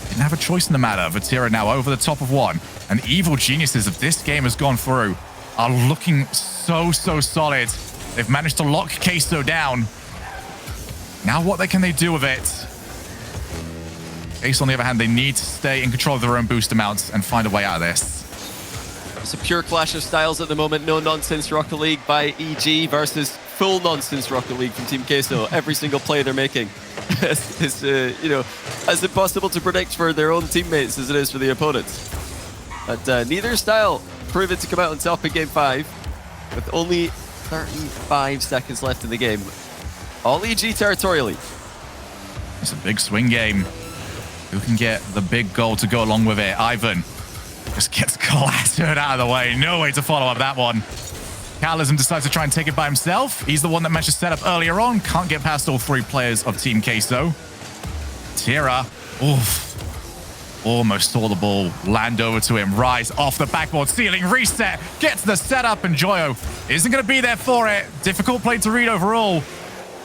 Didn't have a choice in the matter. Vatira now over the top of one. And Evil Geniuses, if this game has gone through, are looking so solid. They've managed to lock Queso down. Now what can they do with it? Ace, on the other hand, they need to stay in control of their own boost amounts and find a way out of this. It's a pure clash of styles at the moment. No nonsense Rocket League by EG versus full nonsense Rocket League from Team Queso. Every single play they're making is, you know, as impossible to predict for their own teammates as it is for the opponents. But neither style proven to come out on top in Game 5 with only 35 seconds left in the game. All EG territorially. It's a big swing game. Who can get the big goal to go along with it? Ivan just gets clattered out of the way. No way to follow up that one. Catalysm decides to try and take it by himself. He's the one that managed to set up earlier on. Can't get past all three players of Team Queso. Tira, oof. Almost saw the ball land over to him. Rise off the backboard, ceiling, reset, gets the setup, and Joyo isn't going to be there for it. Difficult play to read overall.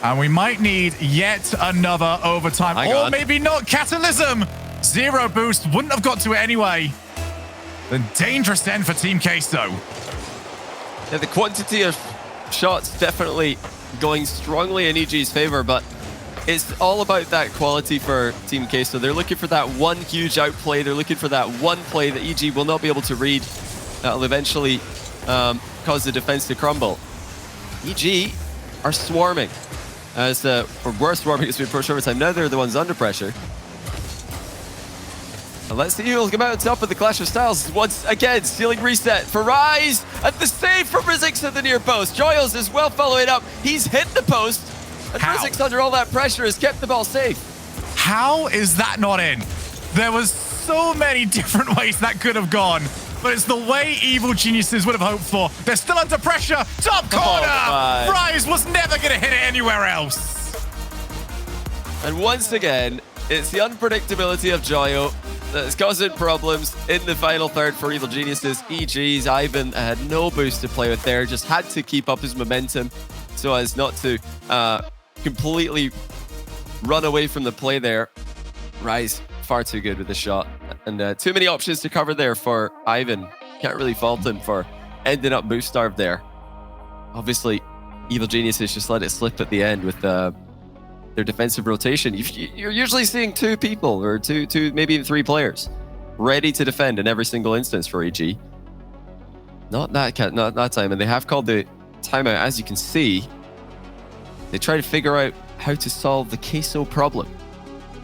And we might need yet another overtime. Or maybe not. Catalysm. Zero boost. Wouldn't have got to it anyway. The dangerous end for Team Queso. Yeah, the quantity of shots definitely going strongly in EG's favor, but it's all about that quality for Team Queso. They're looking for that one huge outplay. They're looking for that one play that EG will not be able to read. That'll eventually cause the defense to crumble. EG are swarming. Or were swarming as we approach overtime. Now they're the ones under pressure. And let's see who will come out on top of the Clash of Styles. Once again, stealing reset for Rise. And the save from Rizix at the near post. Joyos as well following up. He's hit the post. And Rizix, under all that pressure, has kept the ball safe. How is that not in? There was so many different ways that could have gone. But it's the way Evil Geniuses would have hoped for. They're still under pressure. Top corner! Oh, Rise was never going to hit it anywhere else. And once again, it's the unpredictability of Joyo that's causing problems in the final third for Evil Geniuses. EG's Ivan had no boost to play with there. Just had to keep up his momentum so as not to completely run away from the play there. Rise, far too good with the shot. And too many options to cover there for Ivan. Can't really fault him for ending up boost starved there. Obviously, Evil Geniuses just let it slip at the end with their defensive rotation. You're usually seeing two people or two, maybe even three players ready to defend in every single instance for EG. Not that time, and they have called the timeout. As you can see, they try to figure out how to solve the Queso problem.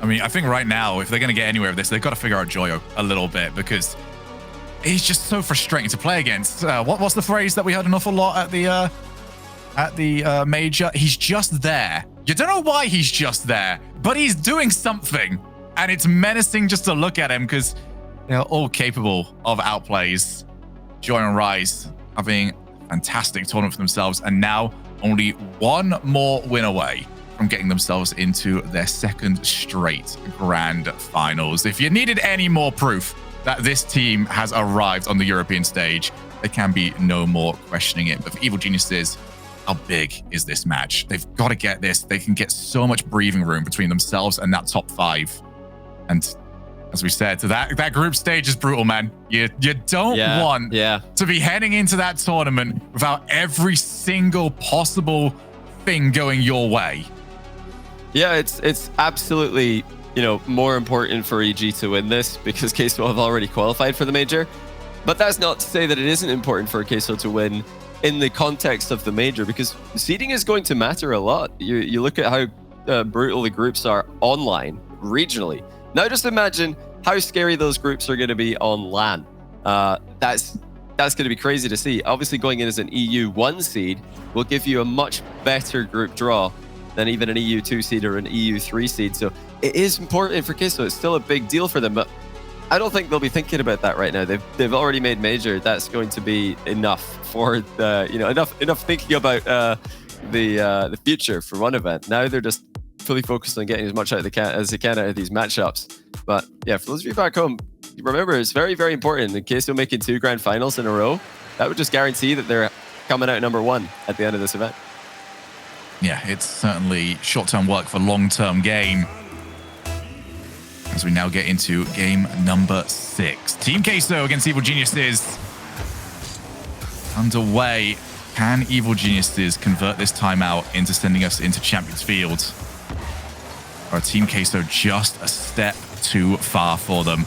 I mean, I think right now, if they're going to get anywhere with this, they've got to figure out Joyo a little bit because he's just so frustrating to play against. What's the phrase that we heard an awful lot at the major? He's just there. You don't know why he's just there, but he's doing something, and it's menacing just to look at him because they're all capable of outplays. Joyo and Rise having a fantastic tournament for themselves, and now only one more win away from getting themselves into their second straight grand finals. If you needed any more proof that this team has arrived on the European stage, there can be no more questioning it. But for Evil Geniuses, how big is this match? They've got to get this. They can get so much breathing room between themselves and that top 5. And as we said, that group stage is brutal, man. You don't want to be heading into that tournament without every single possible thing going your way. Yeah, it's absolutely, more important for EG to win this because Queso have already qualified for the major. But that's not to say that it isn't important for Queso to win in the context of the major, because seeding is going to matter a lot. You look at how brutal the groups are online, regionally. Now just imagine how scary those groups are going to be on LAN. That's going to be crazy to see. Obviously, going in as an EU 1 seed will give you a much better group draw than even an EU 2 seed or an EU 3 seed. So it is important for Queso. It's still a big deal for them, but I don't think they'll be thinking about that right now. They've already made major. That's going to be enough for the enough thinking about the future for one event. Now they're just fully focused on getting as much out as they can out of these matchups. But yeah, for those of you back home, remember it's very, very important. In Queso making 2 grand finals in a row, that would just guarantee that they're coming out number 1 at the end of this event. Yeah, it's certainly short-term work for long-term gain. As we now get into game number 6. Team Queso against Evil Geniuses. Underway. Can Evil Geniuses convert this timeout into sending us into Champions Field? Or Team Queso just a step too far for them?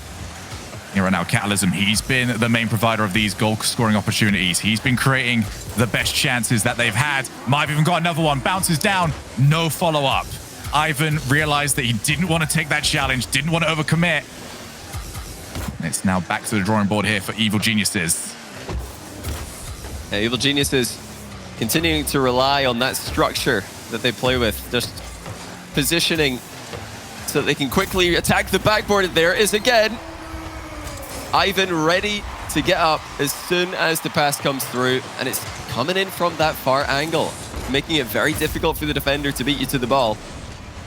Here right now, Catalysm, he's been the main provider of these goal-scoring opportunities. He's been creating the best chances that they've had. Might have even got another one. Bounces down. No follow-up. Ivan realized that he didn't want to take that challenge, didn't want to overcommit. And it's now back to the drawing board here for Evil Geniuses. Yeah, Evil Geniuses continuing to rely on that structure that they play with, just positioning so that they can quickly attack the backboard. There is again Ivan ready to get up as soon as the pass comes through, and it's coming in from that far angle, making it very difficult for the defender to beat you to the ball.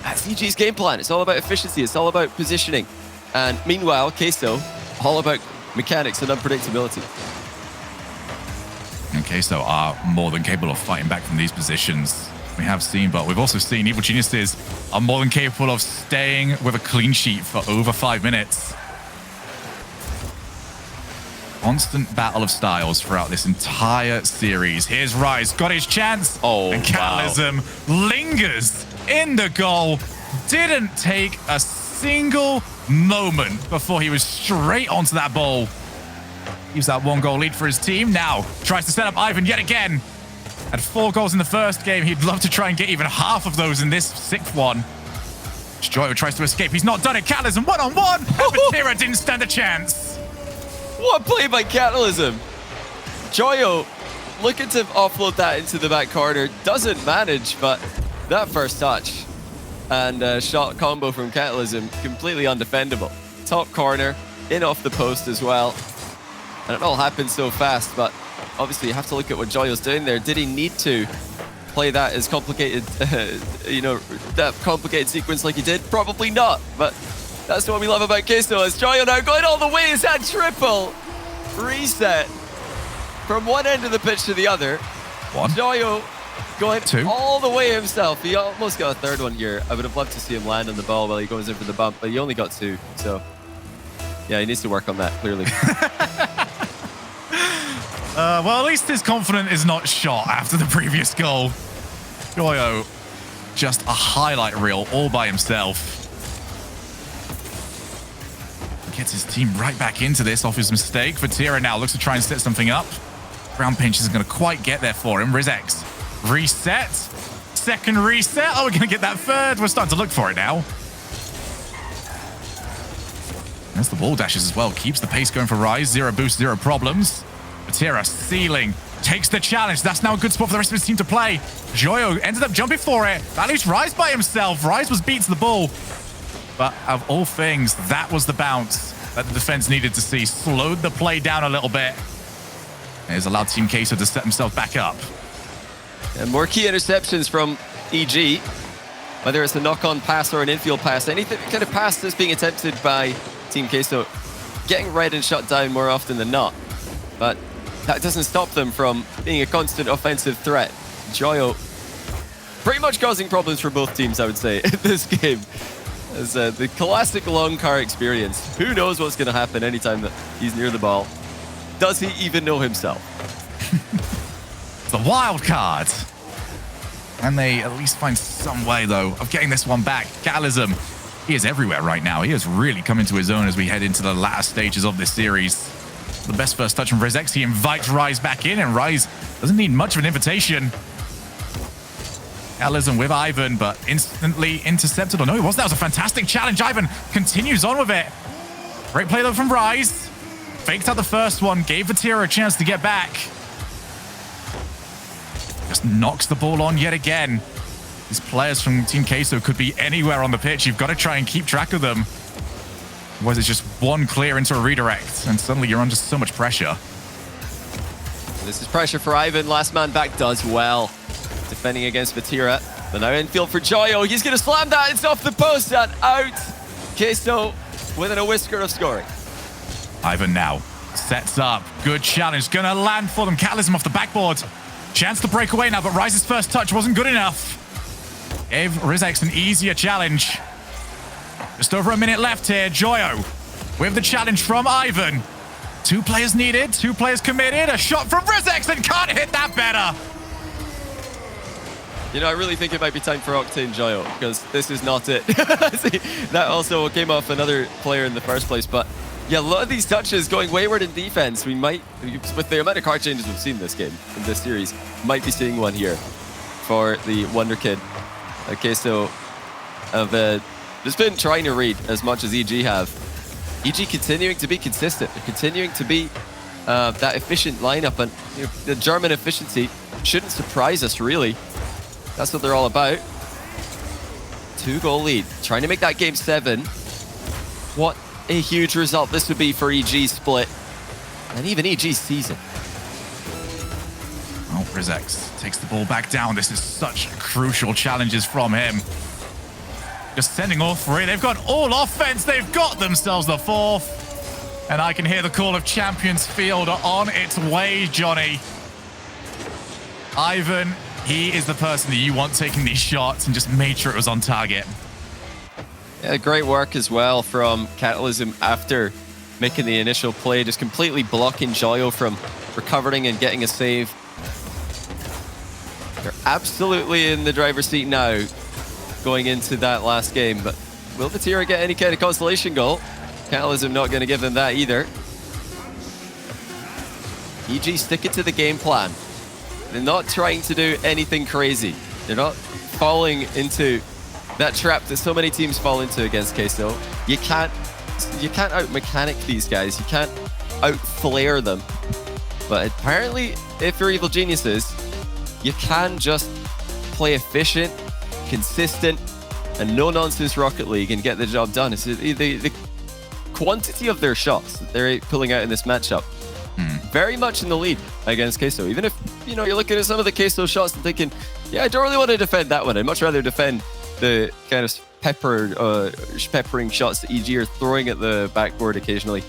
That's EG's game plan. It's all about efficiency. It's all about positioning. And meanwhile, Queso, all about mechanics and unpredictability. And Queso are more than capable of fighting back from these positions. We have seen, but we've also seen Evil Geniuses are more than capable of staying with a clean sheet for over 5 minutes. Constant battle of styles throughout this entire series. Here's Rise, got his chance. Oh, and Catalysm lingers in the goal. Didn't take a single moment before he was straight onto that ball. Gives that 1-goal lead for his team. Now tries to set up Ivan yet again. Had 4 goals in the first game. He'd love to try and get even half of those in this 6th one. Joyo tries to escape. He's not done it. Catalysm one-on-one. Vatira didn't stand a chance. What a play by Catalysm. Joyo looking to offload that into the back corner. Doesn't manage, but that first touch and shot combo from Catalysm, completely undefendable. Top corner, in off the post as well. And it all happened so fast, but obviously you have to look at what Joyo's doing there. Did he need to play that as complicated, that complicated sequence like he did? Probably not, but that's what we love about Queso. As Joyo now going all the way, is that triple reset from one end of the pitch to the other. Joyo going 2 all the way himself. He almost got a 3rd one here. I would have loved to see him land on the ball while he goes in for the bump, but he only got 2. So yeah, he needs to work on that, clearly. Well, at least his confidence is not shot after the previous goal. Joyo, just a highlight reel all by himself. Gets his team right back into this off his mistake. Vatira now looks to try and set something up. Ground pinch isn't going to quite get there for him. Rizex, reset. 2nd reset. Oh, we're going to get that 3rd. We're starting to look for it now. There's the wall dashes as well. Keeps the pace going for Rise. 0 boost, 0 problems. Vatira sealing. Takes the challenge. That's now a good spot for the rest of his team to play. Joyo ended up jumping for it. That leaves Rise by himself. Rise was beat to the ball. But of all things, that was the bounce that the defense needed to see. Slowed the play down a little bit. It has allowed Team Queso to set himself back up. And more key interceptions from EG. Whether it's a knock-on pass or an infield pass, anything kind of pass that's being attempted by Team Queso, getting read and shut down more often than not. But that doesn't stop them from being a constant offensive threat. Joyo pretty much causing problems for both teams, I would say, in this game. As the classic long car experience. Who knows what's going to happen anytime that he's near the ball? Does he even know himself? The wild card. And they at least find some way, though, of getting this one back. Catalysm, he is everywhere right now. He has really come into his own as we head into the latter stages of this series. The best first touch from Rizex. He invites Rise back in, and Rise doesn't need much of an invitation. Catalysm with Ivan, but instantly intercepted. Oh, no, he wasn't. That was a fantastic challenge. Ivan continues on with it. Great play, though, from Rise. Faked out the first one, gave Vatira a chance to get back. Just knocks the ball on yet again. These players from Team Queso could be anywhere on the pitch. You've got to try and keep track of them. Otherwise, it's just one clear into a redirect, and suddenly you're under so much pressure. This is pressure for Ivan. Last man back does well. Defending against Vatira. But now infield for Joyo. He's going to slam that. It's off the post and out. Queso within a whisker of scoring. Ivan now sets up. Good challenge. Gonna land for them. Catalysm off the backboard. Chance to break away now, but Rise's first touch wasn't good enough. Gave Rizex an easier challenge. Just over a minute left here. Joyo with the challenge from Ivan. 2 players needed, 2 players committed. A shot from Rizex and can't hit that better. You know, I really think it might be time for Octane Joyo, because this is not it. See, that also came off another player in the first place, but yeah, a lot of these touches going wayward in defense. We might, with the amount of card changes we've seen this game, in this series, might be seeing one here for the Wonder Kid. Okay, so I've just been trying to read as much as EG have. EG continuing to be consistent, continuing to be that efficient lineup, and you know, the German efficiency shouldn't surprise us, really. That's what they're all about. 2-goal lead, trying to make that game 7. What a huge result this would be for EG's split, and even EG's season. Oh, Rizex takes the ball back down. This is such crucial challenges from him. Just sending all 3. They've got all offense. They've got themselves the 4th. And I can hear the call of Champions Field on its way, Johnny. Ivan, he is the person that you want taking these shots, and just made sure it was on target. Yeah, great work as well from Catalysm after making the initial play, just completely blocking Joyo from recovering and getting a save. They're absolutely in the driver's seat now going into that last game, but will Vatira get any kind of consolation goal? Catalysm not going to give them that either. EG sticking to the game plan. They're not trying to do anything crazy. They're not falling into that trap that so many teams fall into against Queso. You can't out-mechanic these guys. You can't out-flare them. But apparently, if you're Evil Geniuses, you can just play efficient, consistent, and no-nonsense Rocket League and get the job done. It's the quantity of their shots that they're pulling out in this matchup. Very much in the lead against Queso. Even if, you know, you're looking at some of the Queso shots and thinking, yeah, I don't really want to defend that one. I'd much rather defend the kind of peppering shots that EG are throwing at the backboard occasionally.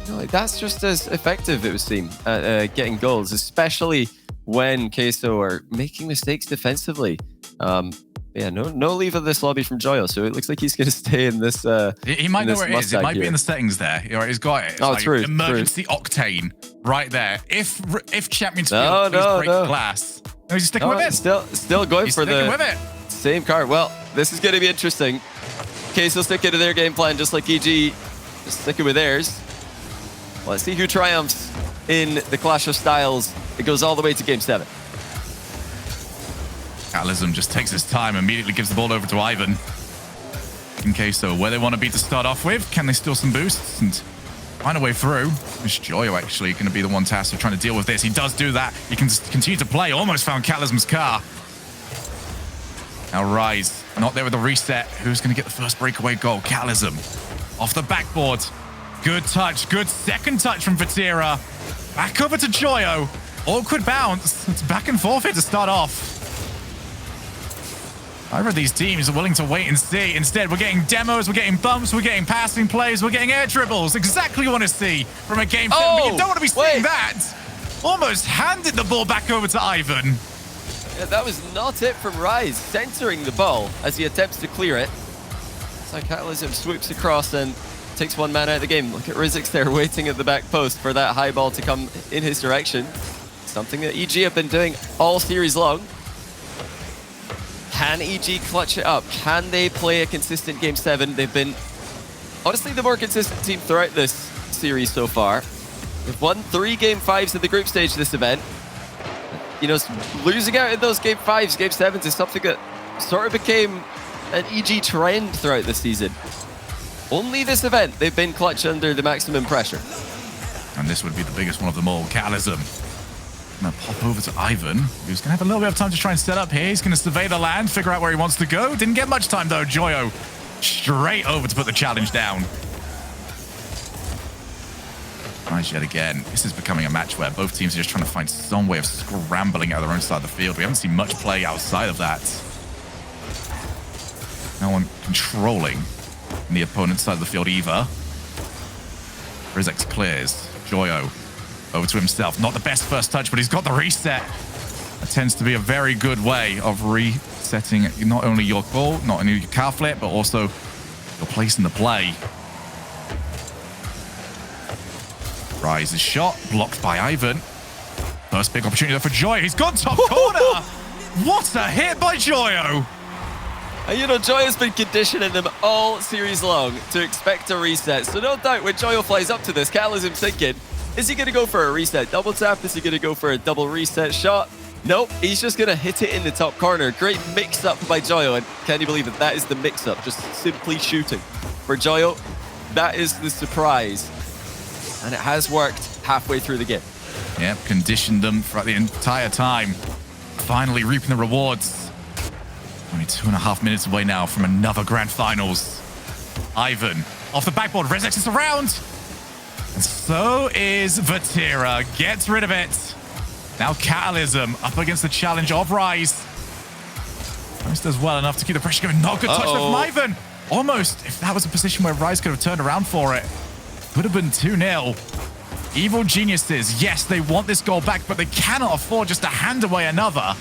You know, like, that's just as effective, it would seem, at getting goals, especially when Queso are making mistakes defensively. Yeah, no leave of this lobby from Joyo, so it looks like he's going to stay in this. He might know where it is. It might be in the settings there. He's got it. It's oh, like true. Emergency Octane right there. If Champions Field break the glass. No, he's sticking with it. Still going he's for the with it. Same card. Well, this is going to be interesting. Queso sticking to their game plan, just like EG just sticking with theirs. Let's see who triumphs in the Clash of Styles. It goes all the way to Game 7. Catalysm just takes his time, immediately gives the ball over to Ivan. In Queso, where they want to be to start off with, can they steal some boosts and find a way through? It's Joyo actually going to be the one tasked with trying to deal with this. He does do that. He can continue to play. Almost found Catalysm's car. Now Rise, not there with the reset. Who's going to get the first breakaway goal? Catalysm off the backboard. Good touch, good second touch from Vatira. Back over to Joyo. Awkward bounce. It's back and forth here to start off. Either of these teams are willing to wait and see. Instead, we're getting demos, we're getting bumps, we're getting passing plays, we're getting air dribbles. Exactly what you want to see from a game 7, but you don't want to be seeing that. Almost handed the ball back over to Ivan. Yeah, that was not it from Rise, centering the ball as he attempts to clear it. So Catalysm swoops across and takes one man out of the game. Look at Rizix there waiting at the back post for that high ball to come in his direction. Something that EG have been doing all series long. Can EG clutch it up? Can they play a consistent game 7? They've been, honestly, the more consistent team throughout this series so far. They've won 3 game 5s at the group stage this event. You know, losing out in those game 5s, game 7s is something that sort of became an EG trend throughout the season. Only this event, they've been clutch under the maximum pressure. And this would be the biggest one of them all, Catalysm. Gonna pop over to Ivan, who's gonna have a little bit of time to try and set up here. He's gonna survey the land, figure out where he wants to go. Didn't get much time though. Joyo straight over to put the challenge down. Nice yet again. This is becoming a match where both teams are just trying to find some way of scrambling out their own side of the field. We haven't seen much play outside of that. No one controlling the opponent's side of the field either. Rizix clears. Joyo over to himself. Not the best first touch, but he's got the reset. That tends to be a very good way of resetting not only your ball, not only your car flip, but also your place in the play. Rise's shot blocked by Ivan. First big opportunity for Joyo. He's gone top corner. What a hit by Joyo. And you know, Joyo's been conditioning them all series long to expect a reset. So no doubt when Joyo flies up to this, Catalysm's thinking, is he going to go for a reset double tap? Is he going to go for a double reset shot? Nope, he's just going to hit it in the top corner. Great mix-up by Joyo, and can you believe it? That is the mix-up, just simply shooting. For Joyo, that is the surprise. And it has worked halfway through the game. Yep, conditioned them throughout the entire time. Finally reaping the rewards. Only 2.5 minutes away now from another grand finals. Ivan off the backboard, Rizix is around. And so is Vatira. Gets rid of it. Now Catalysm up against the challenge of Rise. Rise does well enough to keep the pressure going. Not good touch from Ivan. Almost, if that was a position where Rise could have turned around for it. Could have been 2-0. Evil Geniuses, yes, they want this goal back, but they cannot afford just to hand away another.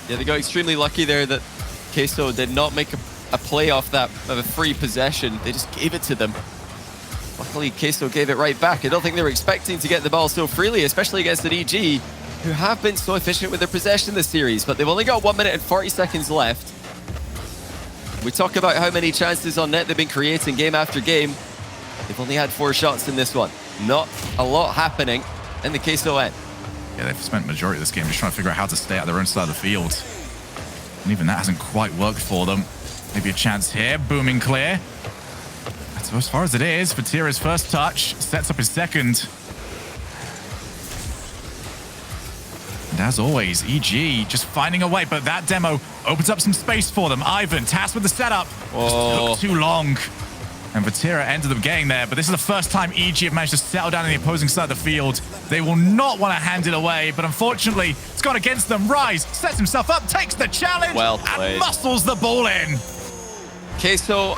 Yeah, they got extremely lucky there that Queso did not make a play off that of a free possession. They just gave it to them. Luckily, Queso gave it right back. I don't think they were expecting to get the ball so freely, especially against an EG, who have been so efficient with their possession this series, but they've only got 1 minute and 40 seconds left. We talk about how many chances on net they've been creating game after game. They've only had 4 shots in this one. Not a lot happening in the Queso end. Yeah, they've spent the majority of this game just trying to figure out how to stay at their own side of the field. And even that hasn't quite worked for them. Maybe a chance here. Booming clear. So as far as it is, Vatira's first touch sets up his second. And as always, EG just finding a way, but that demo opens up some space for them. Ivan, tasked with the setup. Just took too long. And Vatira ended up getting there, but this is the first time EG have managed to settle down on the opposing side of the field. They will not want to hand it away, but unfortunately, it's gone against them. Rise sets himself up, takes the challenge, and muscles the ball in. Queso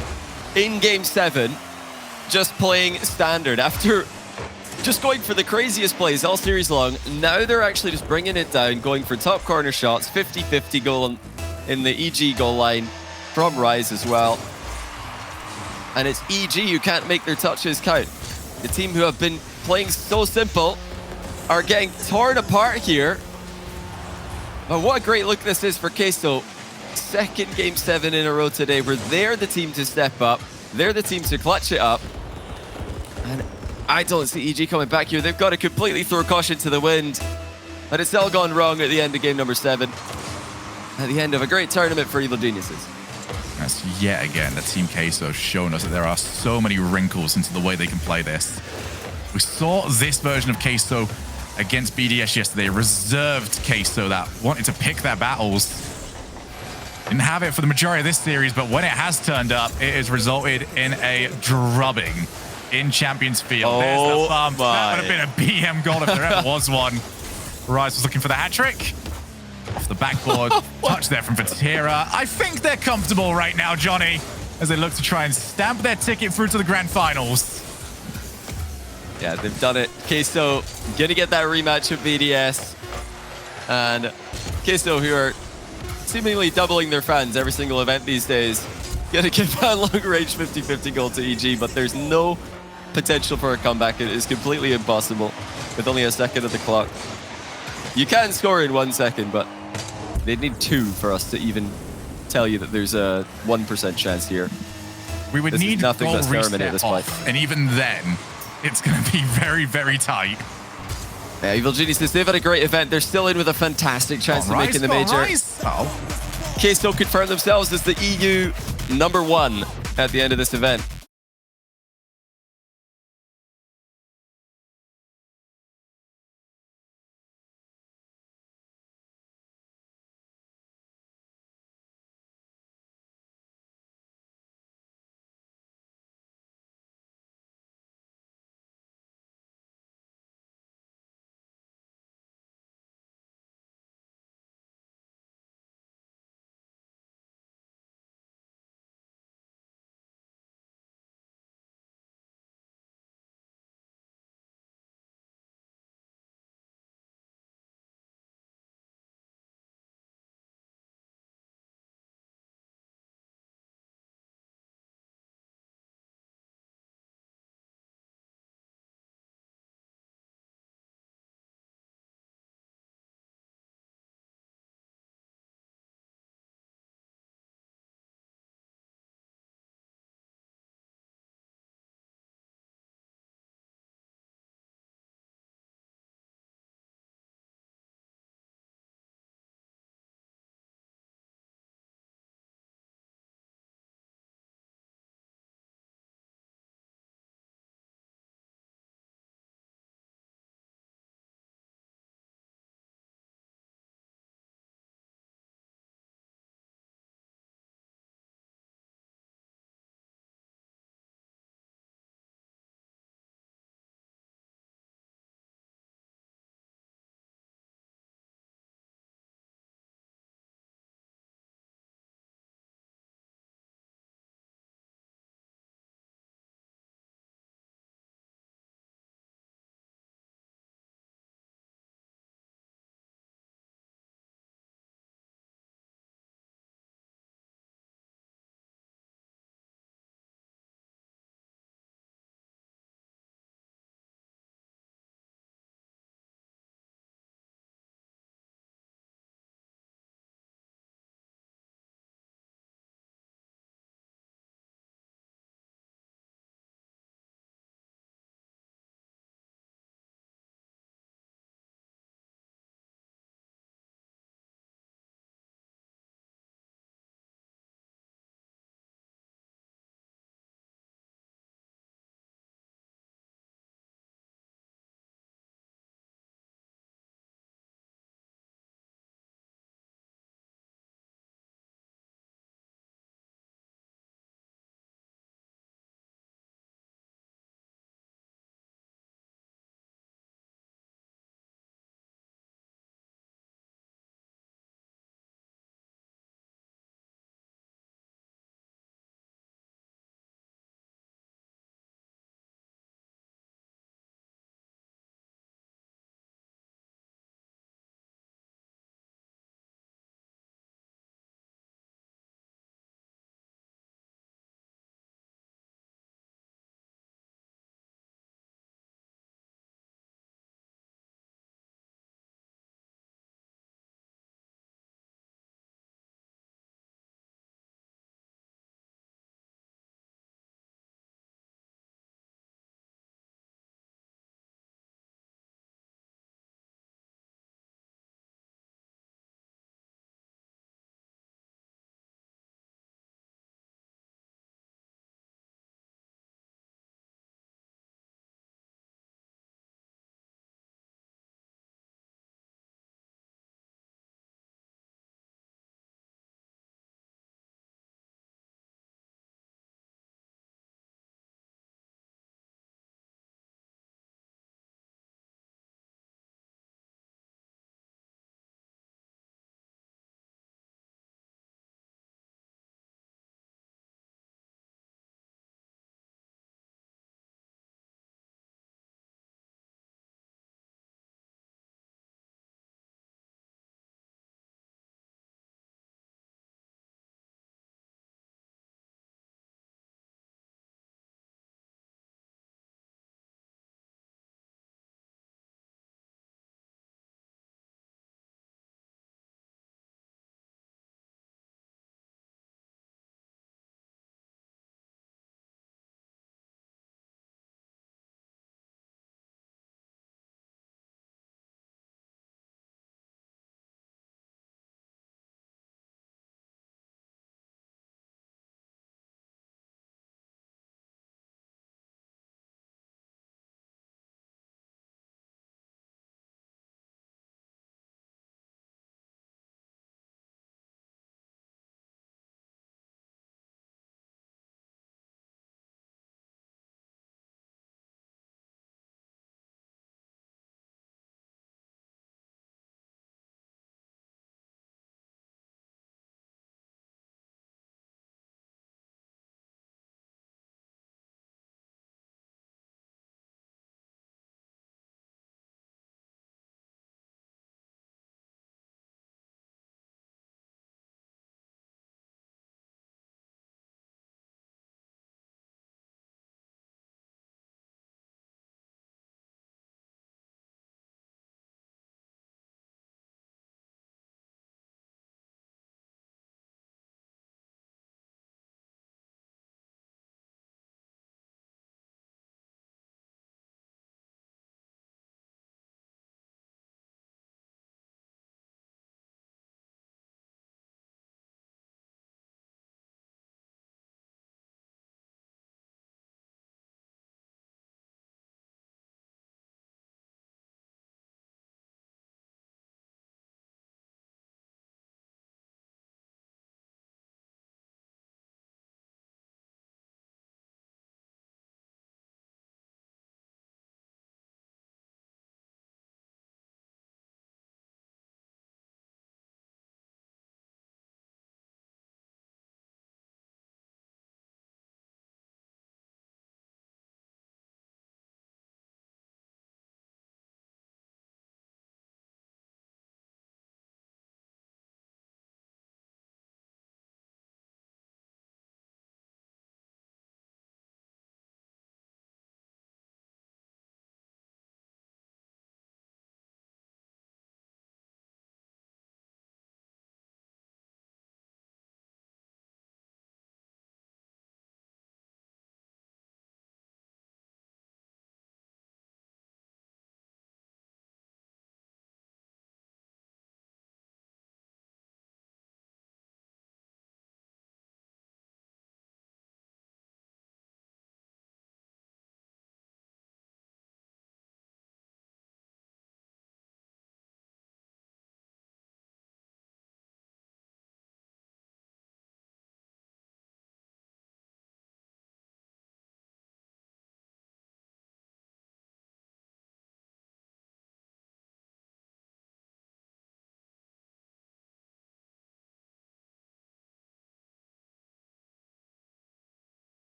in game 7, just playing standard after just going for the craziest plays all series long. Now they're actually just bringing it down, going for top corner shots, 50-50 goal in the EG goal line from Rise as well. And it's EG who can't make their touches count. The team who have been playing so simple are getting torn apart here. But what a great look this is for Queso. Second game 7 in a row today where they're the team to step up. They're the team to clutch it up. And I don't see EG coming back here. They've got to completely throw caution to the wind. But it's all gone wrong at the end of game number 7. At the end of a great tournament for Evil Geniuses. That's yet again the Team Queso showing us that there are so many wrinkles into the way they can play this. We saw this version of Queso against BDS yesterday. Reserved Queso that wanted to pick their battles. Didn't have it for the majority of this series, but when it has turned up, it has resulted in a drubbing in Champions Field. There's the bump. That would have been a BM goal if there ever was one. Rise was looking for the hat trick. Off the backboard. Touch there from Vatira. I think they're comfortable right now, Johnny, as they look to try and stamp their ticket through to the grand finals. Yeah, they've done it. Queso gonna get that rematch with BDS. And Queso, who are seemingly doubling their fans every single event these days, gonna give that long-range 50-50 goal to EG, but there's no potential for a comeback. It is completely impossible with only a second of the clock. You can score in 1 second, but they'd need 2 for us to even tell you that there's a 1% chance here. We would need nothing goal but reset at this point. off, and even then, it's going to be very, very tight. Yeah, Evil Geniuses, they've had a great event. They're still in with a fantastic chance to make in the major. Oh. Queso confirmed themselves as the EU #1 at the end of this event.